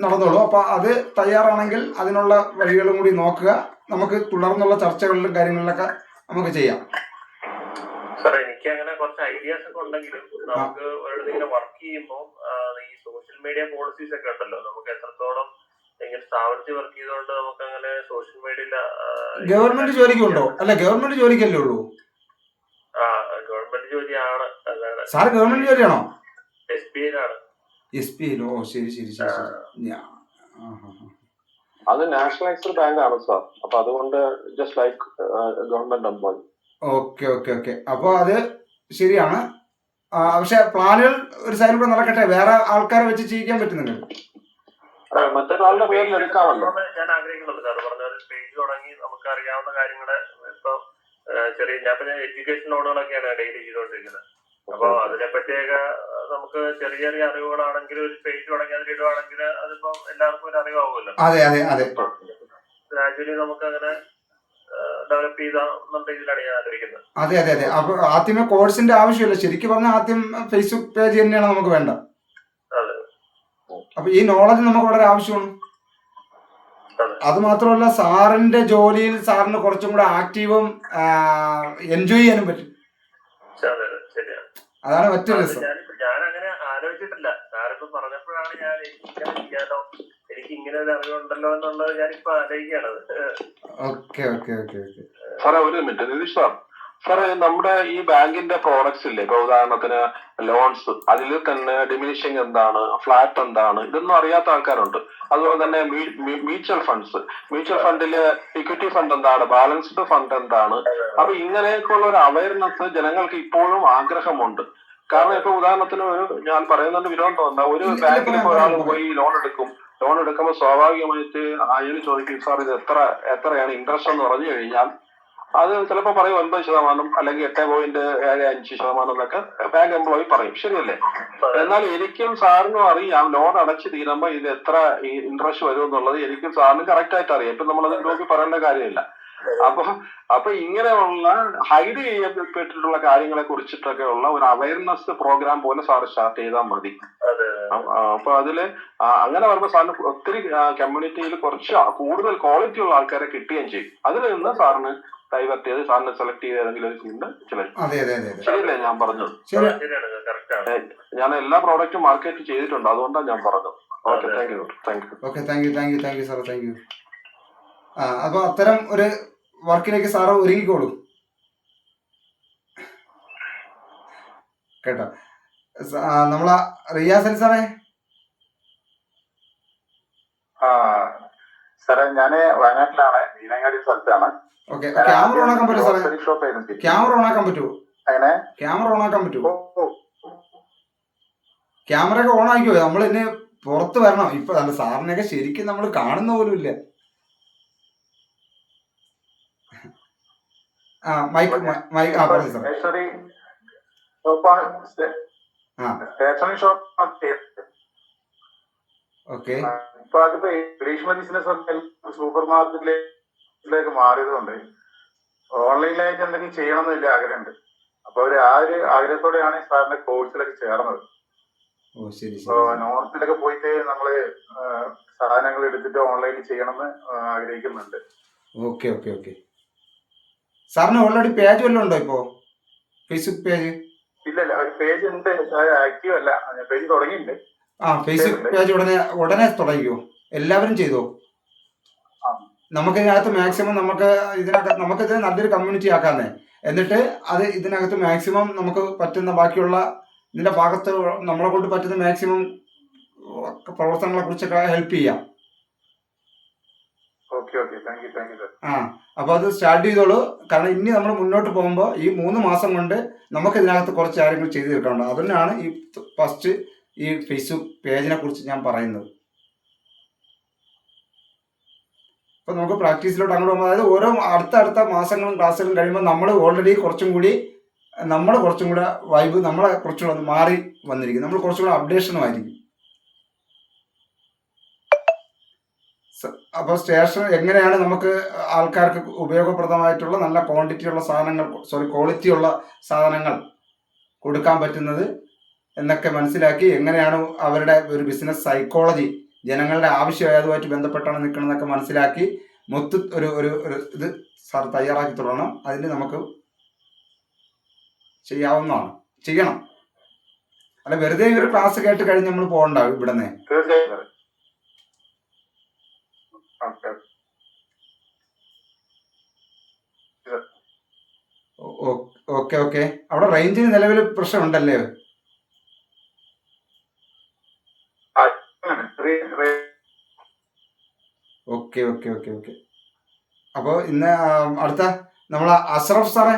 നടന്നോളൂ. അപ്പൊ അത് തയ്യാറാണെങ്കിൽ അതിനുള്ള വഴികളും കൂടി നോക്കുക. നമുക്ക് തുടർന്നുള്ള ചർച്ചകളിലും കാര്യങ്ങളിലൊക്കെ നമുക്ക് ചെയ്യാം. സാർ, എനിക്ക് അങ്ങനെ കുറച്ച് ഐഡിയാസ് ഒക്കെ ഉണ്ടെങ്കിലും നമുക്ക് ഒരിടത്ത് വർക്ക് ചെയ്യുമ്പോൾ ഈ സോഷ്യൽ മീഡിയ പോളിസീസ് ഒക്കെ ഉണ്ടല്ലോ, നമുക്ക് എത്രത്തോളം ഇങ്ങനെ സ്ഥാപനത്തിൽ വർക്ക് ചെയ്തുകൊണ്ട് നമുക്ക് അങ്ങനെ സോഷ്യൽ മീഡിയയില് ഗവൺമെന്റ് ജോലിക്കുണ്ടോ? അല്ല, ഗവൺമെന്റ് ജോലിക്കല്ലേ ഉള്ളൂ. ഗവൺമെന്റ് ജോലിയാണ്. അതാണ് സാറ് ഗവൺമെന്റ് ജോലിയാണോ? SBI-യിലാണ്. SBI-യിലോ? ശരി ശരി ശരി. അത് നാഷണലൈസ്ഡ് ബാങ്ക് ആണ് സാർ. അപ്പൊ അതുകൊണ്ട് just like government employee. Okay okay okay. അപ്പൊ അത് ശരിയാണ്. പക്ഷെ പ്ലാനുകൾ ഒരു സൈഡിൽ കൂടെ നടക്കട്ടെ. വേറെ ആൾക്കാരെ വെച്ച് ചെയ്യിക്കാൻ പറ്റുന്നുണ്ട്. മറ്റൊരാളുടെ പേരിൽ എടുക്കാമല്ലോ. ഞാൻ ആഗ്രഹിക്കുന്നുണ്ട് സാർ. പറഞ്ഞ പേജ് തുടങ്ങി നമുക്ക് അറിയാവുന്ന കാര്യങ്ങള് ഇപ്പൊ ചെറിയ ഞാൻ എഡ്യൂക്കേഷൻ ലോണുകളൊക്കെയാണ് ഡെയിലി ചെയ്തുകൊണ്ടിരിക്കുന്നത്. അപ്പൊ അതിനെപ്പറ്റിയൊക്കെ നമുക്ക് ചെറിയ ചെറിയ അറിവുകളാണെങ്കിൽ ഒരു പേജ് തുടങ്ങി അതിലിടുവാണെങ്കിൽ അതിപ്പോ എല്ലാവർക്കും ഒരു അറിവാകുമല്ലോ. അതെ അതെ അതെ. ഗ്രാജുവലി നമുക്ക് അങ്ങനെ ഡെവലപ്പ് ചെയ്ത രീതിയിലാണ് ഞാൻ ആഗ്രഹിക്കുന്നത്. അതെ അതെ അതെ. അപ്പൊ ആദ്യമേ കോഴ്സിന്റെ ആവശ്യമില്ല. ശരിക്കും പറഞ്ഞാൽ ആദ്യം ഫേസ്ബുക്ക് പേജ് തന്നെയാണ് നമുക്ക് വേണ്ടത്. അപ്പൊ ഈ നോളജ് നമുക്ക് വളരെ ആവശ്യമാണ്. അത് മാത്രമല്ല, സാറിന്റെ ജോലിയിൽ സാറിന് കുറച്ചും കൂടെ ആക്റ്റീവും എൻജോയ് ചെയ്യാനും പറ്റും. അതാണ് മറ്റൊരു രസം. ഞാൻ അങ്ങനെ ആലോചിച്ചിട്ടില്ല. സാറിപ്പോ പറഞ്ഞപ്പോഴാണ് ഞാൻ ഇങ്ങനെ ചെയ്യാനോ, എനിക്ക് ഇങ്ങനെ ഒരു അറിവുണ്ടല്ലോ എന്നുള്ളത് ഞാനിപ്പോ ആലോചിക്കുകയാണ്. Okay okay okay okay. സാറേ ഒരു മിനിറ്റ് നിതീഷ് സാർ. സാറേ, നമ്മുടെ ഈ ബാങ്കിന്റെ പ്രോഡക്ട്സ് ഇല്ലേ, ഇപ്പൊ ഉദാഹരണത്തിന് ലോൺസ്, അതിൽ തന്നെ ഡിമിനിഷിങ് എന്താണ്, ഫ്ലാറ്റ് എന്താണ്, ഇതൊന്നും അറിയാത്ത ആൾക്കാരുണ്ട്. അതുപോലെ തന്നെ മ്യൂച്വൽ ഫണ്ട്സ്, മ്യൂച്വൽ ഫണ്ടില് ഇക്വിറ്റി ഫണ്ട് എന്താണ്, ബാലൻസ്ഡ് ഫണ്ട് എന്താണ്. അപ്പൊ ഇങ്ങനെയൊക്കെയുള്ള ഒരു അവയർനെസ് ജനങ്ങൾക്ക് ഇപ്പോഴും ആഗ്രഹമുണ്ട്. കാരണം ഇപ്പൊ ഉദാഹരണത്തിന് ഞാൻ പറയുന്നുണ്ട്, വിരോധം തോന്നുന്ന ഒരു ബാങ്കിൽ ഇപ്പൊ ഒരാൾ പോയി ലോൺ എടുക്കുമ്പോൾ സ്വാഭാവികമായിട്ട് അയാൾ ചോദിക്കും, സാർ ഇത് എത്രയാണ് ഇൻട്രസ്റ്റ് എന്ന് പറഞ്ഞു കഴിഞ്ഞാൽ അത് ചിലപ്പോൾ പറയും 9% അല്ലെങ്കിൽ 8.75% എന്നൊക്കെ ബാങ്ക് എംപ്ലോയി പറയും. ശരിയല്ലേ? എന്നാൽ എനിക്കും സാറിനും അറിയാം ലോൺ അടച്ചു തീരുമ്പോൾ ഇത് എത്ര ഇൻട്രസ്റ്റ് വരും എന്നുള്ളത് എനിക്കും സാറിനും കറക്റ്റ് ആയിട്ട് അറിയാം. ഇപ്പൊ നമ്മളത് ഗ്രൂപ്പിൽ പറയേണ്ട കാര്യമില്ല. അപ്പൊ ഇങ്ങനെയുള്ള ഹൈഡ് ചെയ്യപ്പെട്ടിട്ടുള്ള കാര്യങ്ങളെ കുറിച്ചിട്ടൊക്കെ ഉള്ള ഒരു അവയർനെസ് പ്രോഗ്രാം പോലെ സാർ സ്റ്റാർട്ട് ചെയ്താൽ മതി. അപ്പൊ അതില് അങ്ങനെ വരുമ്പോൾ സാറിന് ഒത്തിരി കമ്മ്യൂണിറ്റിയിൽ കുറച്ച് കൂടുതൽ ക്വാളിറ്റി ഉള്ള ആൾക്കാരെ കിട്ടുകയും ചെയ്യും. അതിൽ നിന്ന് സാറിന് ഡൈവേർട്ട് ചെയ്ത് സാറിന് സെലക്ട് ചെയ്ത് ഏതെങ്കിലും ഒരു ഫീൽഡ് ശരിയല്ലേ ഞാൻ പറഞ്ഞത്? ഞാൻ എല്ലാ പ്രോഡക്റ്റും മാർക്കറ്റ് ചെയ്തിട്ടുണ്ട്, അതുകൊണ്ടാണ് ഞാൻ പറഞ്ഞത്. Okay, thank you sir, thank you. അപ്പൊ അത്തരം ഒരു വർക്കിലേക്ക് സാറ് ഒരുങ്ങിക്കോളൂ കേട്ടോ. നമ്മളെ റിയാസ് സാറേ. ആ സാറേ, ഞാന് വയനാട്ടിലാണ്, മീനങ്ങാടി സ്ഥലത്താണ്. ഓക്കെ, ക്യാമറ ഓണാക്കാൻ പറ്റുമോ സാറേ? ഗ്രോസറി ഷോപ്പ് ആയിരുന്നു. ക്യാമറ ഓണാക്കാൻ പറ്റുമോ? അങ്ങനെ ക്യാമറ ഓണാക്കാൻ പറ്റുമോ? ഓ ക്യാമറ ഒക്കെ ഓൺ ആക്കിയോ? നമ്മൾ ഇനി പുറത്ത് വരണം. ഇപ്പൊ അല്ല, സാറിനെയൊക്കെ ശരിക്കും നമ്മൾ കാണുന്ന പോലും ഇല്ല. മൈക്ക് മൈക്ക് പറഞ്ഞു സാറേ. സ്റ്റേഷനറി ഷോപ്പാണ്. ആ സ്റ്റേഷനറി ഷോപ്പ്. ഓക്കെ. ഇപ്പൊ അതിപ്പോ ട്രഡീഷണൽ ബിസിനസ് ഒക്കെ സൂപ്പർ മാർക്കറ്റിലേക്ക് മാറിയതുകൊണ്ട് ഓൺലൈനിലായിട്ട് എന്തെങ്കിലും ചെയ്യണം എന്ന് വലിയ ആഗ്രഹമുണ്ട്. അപ്പൊ ആ ഒരു ആഗ്രഹത്തോടെയാണ് സാറിന്റെ കോഴ്സിലൊക്കെ ചേർന്നത്. ഓ ശരി ഇപ്പൊ ശരി. നോർത്തിലൊക്കെ പോയിട്ട് നമ്മള് സാധനങ്ങൾ എടുത്തിട്ട് ഓൺലൈനിൽ ചെയ്യണമെന്ന് ആഗ്രഹിക്കുന്നുണ്ട്. Okay okay okay. സാറിന് ഓൾറെഡി പേജ് വല്ലതും ഉണ്ടോ ഇപ്പോ? Facebook page? ഇല്ലല്ല, ഒരു പേജ് ഉണ്ട്, ആക്റ്റീവ് അല്ല. പേജ് തുടങ്ങിയിട്ടുണ്ട്. ഫേസ്ബുക്ക് പേജ് ഉടനെ തുടങ്ങിയോ? എല്ലാവരും ചെയ്തോ? നമുക്ക് ഇതിനകത്ത് മാക്സിമം നമുക്കിത് നല്ലൊരു കമ്മ്യൂണിറ്റി ആക്കാന്നേ. എന്നിട്ട് അത് ഇതിനകത്ത് മാക്സിമം നമുക്ക് പറ്റുന്ന ബാക്കിയുള്ള ഇതിന്റെ ഭാഗത്ത് നമ്മളെ കൊണ്ട് പറ്റുന്ന മാക്സിമം പ്രവർത്തനങ്ങളെ കുറിച്ചൊക്കെ ഹെൽപ്പ് ചെയ്യാം. അപ്പൊ അത് സ്റ്റാർട്ട് ചെയ്തോളൂ. കാരണം ഇനി നമ്മൾ മുന്നോട്ട് പോകുമ്പോൾ ഈ 3 മാസം കൊണ്ട് നമുക്ക് ഇതിനകത്ത് കുറച്ച് കാര്യങ്ങൾ ചെയ്തു തീർക്കാനുണ്ട്. അതുതന്നെയാണ് ഈ ഫസ്റ്റ് ഈ ഫേസ്ബുക്ക് പേജിനെ കുറിച്ച് ഞാൻ പറയുന്നത്. അപ്പൊ നമുക്ക് പ്രാക്ടീസിലോട്ട് അങ്ങോട്ട് പോകുമ്പോൾ, അതായത് ഓരോ അടുത്ത മാസങ്ങളും ക്ലാസ്സുകളും കഴിയുമ്പോൾ നമ്മൾ ഓൾറെഡി കുറച്ചും കൂടെ വൈബ് നമ്മളെ കുറച്ചുകൂടെ മാറി വന്നിരിക്കും. നമ്മൾ കുറച്ചും കൂടെ അപ്ഡേഷനുമായിരിക്കും. അപ്പോൾ സ്റ്റേഷൻ എങ്ങനെയാണ് നമുക്ക് ആൾക്കാർക്ക് ഉപയോഗപ്രദമായിട്ടുള്ള നല്ല ക്വാണ്ടിറ്റിയുള്ള ക്വാളിറ്റിയുള്ള സാധനങ്ങൾ കൊടുക്കാൻ പറ്റുന്നത് എന്നൊക്കെ മനസ്സിലാക്കി, എങ്ങനെയാണ് അവരുടെ ഒരു ബിസിനസ് സൈക്കോളജി, ജനങ്ങളുടെ ആവശ്യം ഏതുമായിട്ട് ബന്ധപ്പെട്ടാണ് നിൽക്കണമെന്നൊക്കെ മനസ്സിലാക്കി ഒരു ഇത് സാർ തയ്യാറാക്കി തുടങ്ങണം. അതിന് നമുക്ക് ചെയ്യണം. അല്ല, വെറുതെ ഒരു ക്ലാസ് കേട്ട് കഴിഞ്ഞ് നമ്മൾ പോകണ്ട ഇവിടുന്ന്. തീർച്ചയായും. Okay okay. അവിടെ റേഞ്ചിന് നിലവിൽ പ്രശ്നമുണ്ടല്ലേ? Okay okay okay okay. അപ്പോൾ ഇന്ന് അടുത്ത നമ്മളെ അഷ്റഫ് സാറേ.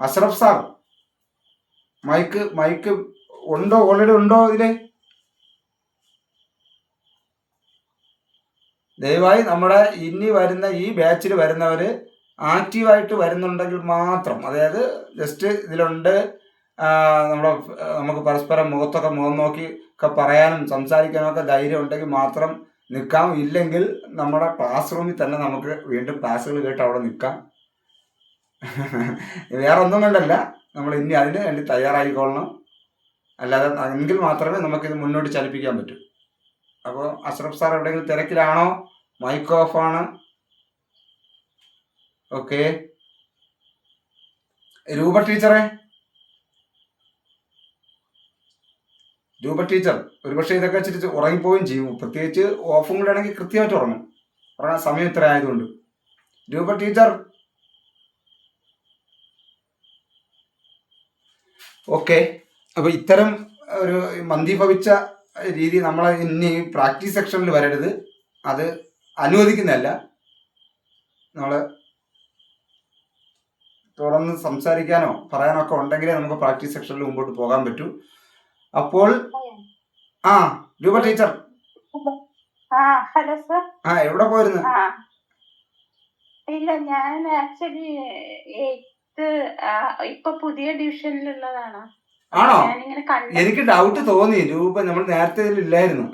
അഷ്റഫ് സാർ, മൈക്ക് ഉണ്ടോ? ഓൾറെഡി ഉണ്ടോ ഇതില്? ദയവായി നമ്മുടെ ഇനി വരുന്ന ഈ ബാച്ചിൽ വരുന്നവർ ആക്റ്റീവായിട്ട് വരുന്നുണ്ടെങ്കിൽ മാത്രം, അതായത് ജസ്റ്റ് ഇതിലുണ്ട് നമുക്ക് പരസ്പരം മുഖം നോക്കി ഒക്കെ പറയാനും സംസാരിക്കാനും ഒക്കെ ധൈര്യം ഉണ്ടെങ്കിൽ മാത്രം നിൽക്കാം. ഇല്ലെങ്കിൽ നമ്മുടെ ക്ലാസ് റൂമിൽ തന്നെ നമുക്ക് വീണ്ടും ക്ലാസ്സുകൾ കേട്ട് അവിടെ നിൽക്കാം. വേറെ ഒന്നും കൊണ്ടല്ല, നമ്മൾ ഇനി അതിന് വേണ്ടി തയ്യാറായിക്കൊള്ളണം. അല്ലാതെ എങ്കിൽ മാത്രമേ നമുക്കിത് മുന്നോട്ട് ചലിപ്പിക്കാൻ പറ്റൂ. അപ്പോൾ അഷ്റഫ് സാർ എവിടെയെങ്കിലും തിരക്കിലാണോ? മൈക്ക് ഓഫാണ്. ഓക്കെ. രൂപ ടീച്ചർ ഒരുപക്ഷെ ഇതൊക്കെ വെച്ചിട്ട് ഉറങ്ങിപ്പോവുകയും ചെയ്യും. പ്രത്യേകിച്ച് ഓഫും കൂടെ ആണെങ്കിൽ കൃത്യമായിട്ട് ഉറങ്ങാൻ സമയം ഇത്ര ആയതുകൊണ്ട്. രൂപ ടീച്ചർ ഓക്കെ. അപ്പോൾ ഇത്തരം ഒരു മന്ദീഭവിച്ച രീതി നമ്മൾ ഇനി പ്രാക്ടീസ് സെക്ഷനിൽ വരരുത്. അത് അനുവദിക്കുന്നതല്ല. നമ്മൾ തുറന്ന് സംസാരിക്കാനോ പറയാനോ ഒക്കെ ഉണ്ടെങ്കിലേ നമുക്ക് പ്രാക്ടീസ് സെക്ഷനിൽ മുമ്പോട്ട് പോകാൻ പറ്റൂ. അപ്പോൾ രൂപ ടീച്ചർ. Hello sir. എവിടെ പോയിരുന്നു? ഇല്ല, ഞാൻ ആക്ച്വലി 8th ഇപ്പൊ പുതിയ ഡിവിഷനിലുള്ളതാണ്. ആണോ? എനിക്ക് ഡൗട്ട് തോന്നി രൂപ നമ്മൾ നേരത്തെ ഇല്ലായിരുന്നു.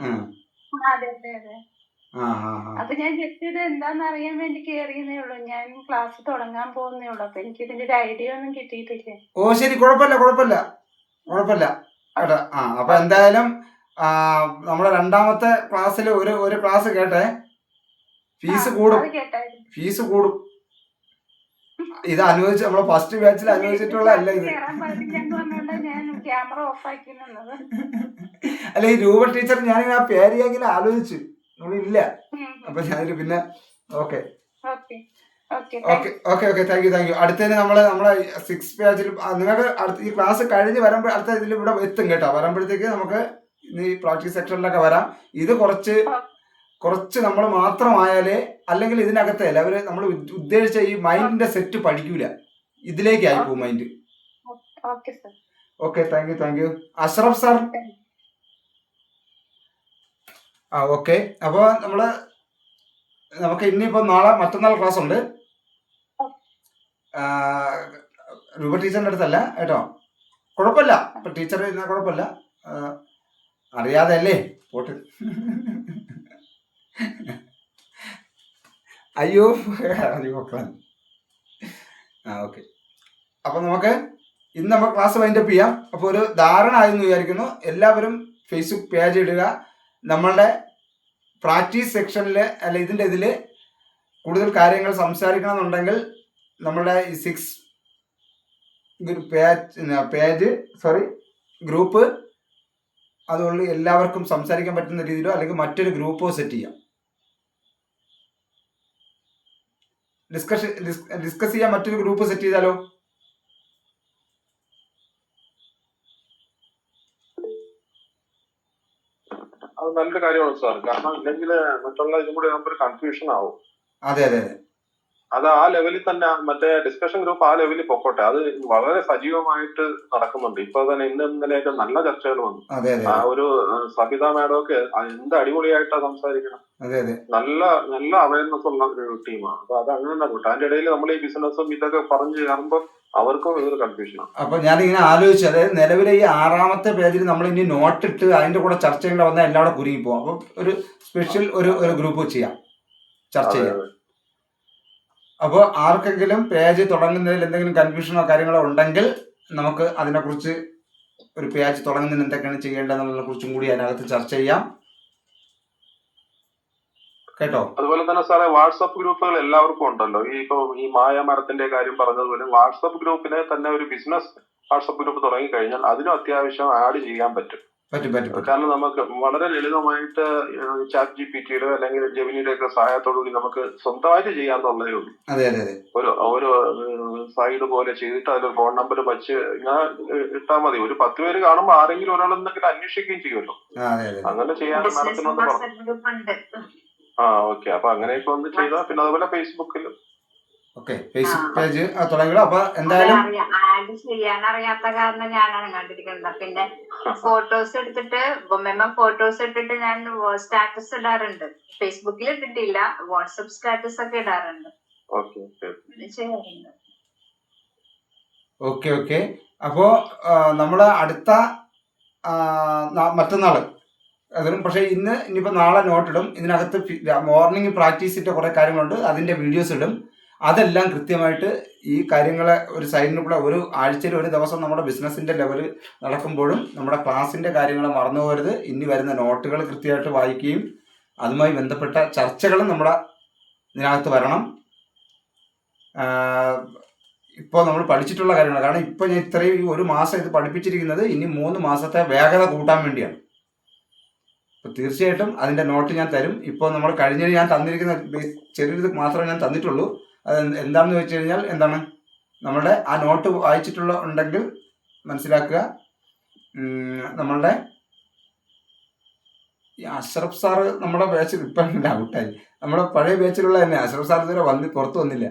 അതെ അതെ അതെ. അപ്പൊ ഞാൻ ജസ്റ്റ് ഇത് എന്താന്ന് അറിയാൻ വേണ്ടി കേറിയതേ ഉള്ളൂ. ഞാൻ ക്ലാസ് തുടങ്ങാൻ പോകുന്നേ ഉള്ളൂ. അപ്പൊ എനിക്ക് ഇതിന്റെ ഒരു ഐഡിയ ഒന്നും കിട്ടിയിട്ടില്ല. ഓ ശരി, കുഴപ്പമില്ല കേട്ടാ. അപ്പൊ എന്തായാലും നമ്മുടെ രണ്ടാമത്തെ ക്ലാസ്സിൽ ഒരു ക്ലാസ് കേട്ടെ. ഫീസ് കൂടും. ഇത് അനുവദിച്ച് നമ്മളെ ഫസ്റ്റ് ബാച്ചിൽ അനുവദിച്ചിട്ടുള്ള അല്ല ഇത്. അല്ല, ഈ രൂപ ടീച്ചർ ഞാനിങ്ങനെ ആ പേര് ആലോചിച്ചു, നമ്മളില്ല. അപ്പൊ ഞാനൊരു പിന്നെ okay. Okay okay okay okay thank you. അടുത്തതിന് നമ്മളെ 6 പേജിൽ നിങ്ങൾക്ക് അടുത്ത ഈ ക്ലാസ് കഴിഞ്ഞ് വരുമ്പോൾ അടുത്ത ഇതിൽ ഇവിടെ എത്തും കേട്ടോ. വരുമ്പോഴത്തേക്ക് നമുക്ക് ഈ പ്രാക്ടീസ് സെക്ഷനിലൊക്കെ വരാം. ഇത് കുറച്ച് നമ്മൾ മാത്രമായാലേ, അല്ലെങ്കിൽ ഇതിനകത്തെ അവര് നമ്മൾ ഉദ്ദേശിച്ച ഈ മൈൻഡിന്റെ സെറ്റ് പഠിക്കൂല, ഇതിലേക്കായി പോകും mind. Okay sir. Okay thank U. Ashraf sir. Okay. അപ്പോൾ നമുക്ക് ഇനിയിപ്പോൾ മറ്റന്നാൾ ക്ലാസ് ഉണ്ട്. രൂപ ടീച്ചറിൻ്റെ അടുത്തല്ല കേട്ടോ. കുഴപ്പമില്ല, ഇപ്പം ടീച്ചർ ഇരുന്നാൽ കുഴപ്പമില്ല. അറിയാതെ അല്ലേ പോട്ട്. അയ്യോ മക്കളാണ്. ഓക്കെ. അപ്പം നമുക്ക് ഇന്ന് നമ്മൾ ക്ലാസ് വൈൻഡപ്പ് ചെയ്യാം. അപ്പോൾ ഒരു ധാരണ ആയെന്ന് വിചാരിക്കുന്നു. എല്ലാവരും ഫേസ്ബുക്ക് പേജ് ഇടുക. നമ്മളുടെ പ്രാക്ടീസ് സെക്ഷനിൽ അല്ല ഇതിൽ കൂടുതൽ കാര്യങ്ങൾ സംസാരിക്കണമെന്നുണ്ടെങ്കിൽ നമ്മുടെ ഈ 6 ഗ്രൂപ്പ് അതുകൊണ്ട് എല്ലാവർക്കും സംസാരിക്കാൻ പറ്റുന്ന രീതിയിലോ അല്ലെങ്കിൽ മറ്റൊരു ഗ്രൂപ്പോ സെറ്റ് ചെയ്യാം. ഡിസ്കസ് ചെയ്യാൻ മറ്റൊരു ഗ്രൂപ്പ് സെറ്റ് ചെയ്താലോ? അത് നല്ലൊരു കാര്യമാണ് സാർ. കാരണം ഇല്ലെങ്കിൽ മറ്റുള്ള ഇതും കൂടി നമുക്കൊരു കൺഫ്യൂഷൻ ആവും. അതെ. അത് ആ ലെവലിൽ തന്നെ മറ്റേ ഡിസ്കഷൻ ഗ്രൂപ്പ് ആ ലെവലിൽ പൊക്കോട്ടെ. അത് വളരെ സജീവമായിട്ട് നടക്കുന്നുണ്ട്. ഇപ്പൊ തന്നെ ഇന്നലെയൊക്കെ നല്ല ചർച്ചകൾ വന്നു. ആ ഒരു സബിത മാഡം ഒക്കെ എന്ത് അടിപൊളിയായിട്ടാ സംസാരിക്കണം. നല്ല നല്ല അവയർനെസ് ഉള്ള ഒരു ടീമാണ്. അപ്പൊ അത് അങ്ങനെ തന്നെ കൂട്ടും. അതിന്റെ ഇടയിൽ നമ്മൾ ഈ ബിസിനസ്സും ഇതൊക്കെ പറഞ്ഞു കയറുമ്പോൾ അവർക്കും ഇതൊരു കൺഫ്യൂഷനാണ്. അപ്പൊ ഞാനിങ്ങനെ ആലോചിച്ചത്, നിലവിലെ ഈ 6ാമത്തെ പേജിൽ നമ്മൾ ഇനി നോട്ടിട്ട് അതിന്റെ കൂടെ ചർച്ച ചെയ്യേണ്ട വന്നാൽ എല്ലാവരും കുരുങ്ങി പോകും. അപ്പൊ ഒരു സ്പെഷ്യൽ ഒരു ഗ്രൂപ്പ് ചെയ്യാം, ചർച്ച ചെയ്യാം. അപ്പോൾ ആർക്കെങ്കിലും പേജ് തുടങ്ങുന്നതിൽ എന്തെങ്കിലും കൺഫ്യൂഷനോ കാര്യങ്ങളോ ഉണ്ടെങ്കിൽ നമുക്ക് അതിനെക്കുറിച്ച് ഒരു പേജ് തുടങ്ങുന്നതിന് എന്തൊക്കെയാണ് ചെയ്യേണ്ടതെന്നുള്ളതിനെ കുറിച്ചും കൂടി അതിനകത്ത് ചർച്ച ചെയ്യാം കേട്ടോ. അതുപോലെ തന്നെ സാറേ വാട്സപ്പ് ഗ്രൂപ്പുകൾ എല്ലാവർക്കും ഉണ്ടല്ലോ. ഈ മായ മരത്തിന്റെ കാര്യം പറഞ്ഞതുപോലെ വാട്സപ്പ് ഗ്രൂപ്പിനെ തന്നെ ഒരു ബിസിനസ് വാട്സപ്പ് ഗ്രൂപ്പ് തുടങ്ങി കഴിഞ്ഞാൽ അതിനും അത്യാവശ്യം ആഡ് ചെയ്യാൻ പറ്റും. കാരണം നമുക്ക് വളരെ ലളിതമായിട്ട് ചാറ്റ് ജിപിടിയുടെ അല്ലെങ്കിൽ ജെമിനിയുടെ ഒക്കെ സഹായത്തോടുകൂടി നമുക്ക് സ്വന്തമായിട്ട് ചെയ്യാന്നുള്ളതേ ഉള്ളൂ. ഒരു സൈഡ് പോലെ ചെയ്തിട്ട് അതിലൊരു ഫോൺ നമ്പർ വെച്ച് ഇങ്ങനെ ഇട്ടാൽ മതി. ഒരു 10 പേര് കാണുമ്പോൾ ആരെങ്കിലും ഒരാൾ എന്തെങ്കിലും അന്വേഷിക്കുകയും ചെയ്യുമല്ലോ. അങ്ങനെ ചെയ്യാൻ നടത്തുന്നത് പറഞ്ഞു. ഓക്കെ. അപ്പൊ അങ്ങനെയൊക്കെ ഒന്ന് ചെയ്താൽ പിന്നെ അതുപോലെ ഫേസ്ബുക്കിലും ഫേസ്ബുക്ക് പേജ് തുടങ്ങിയോ? അപ്പൊ എന്തായാലും ആഡ് ചെയ്യാൻ അറിയാത്ത കാരണം ഞാനാണ് കണ്ടിരിക്കുന്നത്. പിന്നെ ഫോട്ടോസ് എടുത്തിട്ട് ഫോട്ടോസ് ഇട്ടിട്ട് ഞാൻ സ്റ്റാറ്റസ് ഇടാറുണ്ട്. ഫേസ്ബുക്കിൽ ഇട്ടിട്ടില്ല, വാട്സപ്പ് സ്റ്റാറ്റസ് ഒക്കെ ഇടാറുണ്ട്. ഓക്കെ. അപ്പോ നമ്മള് അടുത്ത മറ്റന്നാള് അതിനും, പക്ഷെ ഇനിയിപ്പോ നാളെ നോട്ടിടും. ഇതിനകത്ത് മോർണിംഗ് പ്രാക്ടീസിന്റെ കുറെ കാര്യങ്ങളുണ്ട്, അതിന്റെ വീഡിയോസ് ഇടും. അതെല്ലാം കൃത്യമായിട്ട് ഈ കാര്യങ്ങളെ ഒരു സൈഡിന് കൂടെ ഒരു ആഴ്ചയിൽ ഒരു ദിവസം നമ്മുടെ ബിസിനസ്സിന്റെ ലെവൽ നടക്കുമ്പോഴും നമ്മുടെ ക്ലാസിന്റെ കാര്യങ്ങൾ മറന്നു പോകരുത്. ഇനി വരുന്ന നോട്ടുകൾ കൃത്യമായിട്ട് വായിക്കുകയും അതുമായി ബന്ധപ്പെട്ട ചർച്ചകളും നമ്മുടെ ഇതിനകത്ത് വരണം. ഇപ്പോൾ നമ്മൾ പഠിച്ചിട്ടുള്ള കാര്യങ്ങൾ, കാരണം ഇപ്പോൾ ഞാൻ ഇത്രയും ഈ 1 മാസം ഇത് പഠിപ്പിച്ചിരിക്കുന്നത് ഇനി 3 മാസത്തെ വേഗത കൂട്ടാൻ വേണ്ടിയാണ്. അപ്പോൾ തീർച്ചയായിട്ടും അതിൻ്റെ നോട്ട് ഞാൻ തരും. ഇപ്പോൾ നമ്മൾ കഴിഞ്ഞതിന് ഞാൻ തന്നിരിക്കുന്ന ചെറിയത് മാത്രമേ ഞാൻ തന്നിട്ടുള്ളൂ. അത് എന്താണെന്ന് ചോദിച്ചു കഴിഞ്ഞാൽ എന്താണ് നമ്മളുടെ ആ നോട്ട് വായിച്ചിട്ടുള്ള ഉണ്ടെങ്കിൽ മനസ്സിലാക്കുക. നമ്മളുടെ ഈ അഷ്റഫ് സാറ് നമ്മുടെ ബാച്ചിൽ ഇപ്പം ഔട്ടായി. നമ്മുടെ പഴയ ബാച്ചിലുള്ള തന്നെ അഷ്റഫ് സാർ ഇതുവരെ പുറത്തു വന്നില്ല.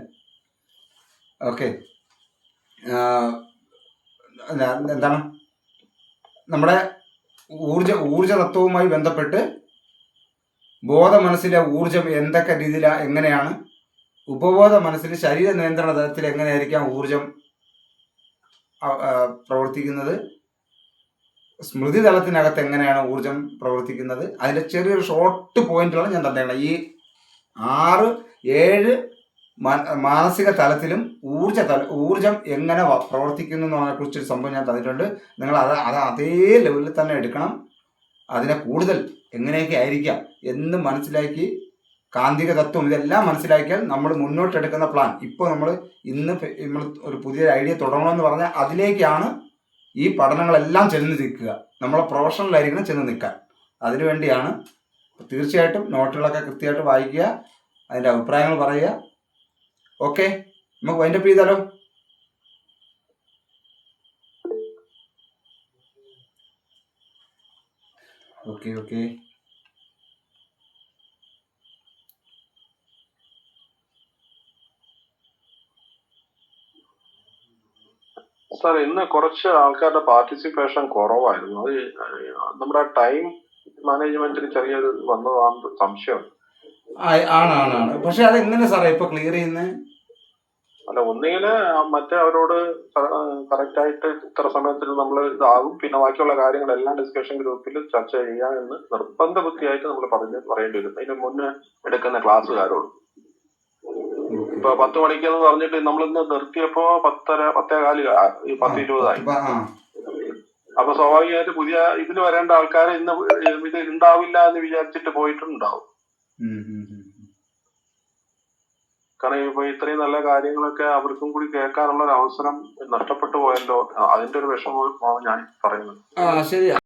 ഓക്കെ. എന്താണ് നമ്മുടെ ഊർജ തത്വവുമായി ബന്ധപ്പെട്ട് ബോധ മനസ്സിലെ ഊർജം എന്തൊക്കെ രീതിയിലാണ്, എങ്ങനെയാണ് ഉപബോധ മനസ്സിൽ ശരീര നിയന്ത്രണ തലത്തിൽ എങ്ങനെയായിരിക്കാം ഊർജം പ്രവർത്തിക്കുന്നത്, സ്മൃതി തലത്തിനകത്ത് എങ്ങനെയാണ് ഊർജം പ്രവർത്തിക്കുന്നത്, അതിൻ്റെ ചെറിയൊരു ഷോർട്ട് പോയിന്റുകൾ ഞാൻ തന്നേക്കണം. ഈ 6-7 മാനസിക തലത്തിലും ഊർജം എങ്ങനെ പ്രവർത്തിക്കുന്നു എന്നതിനെ കുറിച്ചൊരു സംഭവം ഞാൻ തന്നിട്ടുണ്ട്. നിങ്ങൾ അത് അതേ ലെവലിൽ തന്നെ എടുക്കണം. അതിനെ കൂടുതൽ എങ്ങനെയൊക്കെ ആയിരിക്കാം എന്ന് മനസ്സിലാക്കി കാന്തിക തത്വം ഇതെല്ലാം മനസ്സിലാക്കിയാൽ നമ്മൾ മുന്നോട്ടെടുക്കുന്ന പ്ലാൻ, ഇപ്പോൾ നമ്മൾ ഒരു പുതിയ ഐഡിയ തുടങ്ങണമെന്ന് പറഞ്ഞാൽ അതിലേക്കാണ് ഈ പഠനങ്ങളെല്ലാം ചെന്ന് നിൽക്കുക. നമ്മളെ പ്രൊഫഷണലായിരിക്കണം ചെന്ന് നിൽക്കാൻ. അതിനുവേണ്ടിയാണ്. തീർച്ചയായിട്ടും നോട്ടുകളൊക്കെ കൃത്യമായിട്ട് വായിക്കുക, അതിൻ്റെ അഭിപ്രായങ്ങൾ പറയുക. ഓക്കെ, നമുക്ക് വൈൻഡപ്പ് ചെയ്താലോ? Okay okay. സാർ ഇന്ന് കുറച്ച് ആൾക്കാരുടെ പാർട്ടിസിപ്പേഷൻ കുറവായിരുന്നു. അത് നമ്മുടെ ടൈം മാനേജ്മെന്റിന് ചെറിയൊരു വന്നതാണെന്ന് സംശയമുണ്ട്. ആണ്. പക്ഷെ അതെങ്ങനെ സാറേ ഇപ്പൊ ക്ലിയർ ചെയ്യുന്നത്? അല്ല, ഒന്നുകിൽ മറ്റേ അവരോട് കറക്റ്റ് ആയിട്ട് ഇത്ര സമയത്തിന് നമ്മൾ ഇതാകും, പിന്നെ ബാക്കിയുള്ള കാര്യങ്ങളെല്ലാം ഡിസ്കഷൻ ഗ്രൂപ്പിൽ ചർച്ച ചെയ്യാമെന്ന് നിർബന്ധ ബുദ്ധിയായിട്ട് നമ്മൾ പറയേണ്ടി വരും അതിന് മുന്നേ എടുക്കുന്ന ക്ലാസ്സുകാരോട്. ഇപ്പൊ 10 മണിക്കെന്ന് പറഞ്ഞിട്ട് നമ്മളിന്ന് നിർത്തിയപ്പോ 10:15 10:20 അപ്പൊ സ്വാഭാവികമായിട്ട് പുതിയ ഇതിന് വരേണ്ട ആൾക്കാർ ഇന്ന് ഇത് ഉണ്ടാവില്ല എന്ന് വിചാരിച്ചിട്ട് പോയിട്ടുണ്ടാവും. കാരണം ഇപ്പൊ ഇത്രയും നല്ല കാര്യങ്ങളൊക്കെ അവർക്കും കൂടി കേൾക്കാനുള്ള ഒരു അവസരം നഷ്ടപ്പെട്ടു പോയല്ലോ, അതിന്റെ ഒരു വിഷമമാണ് ഞാൻ പറയുന്നത്. ശരി.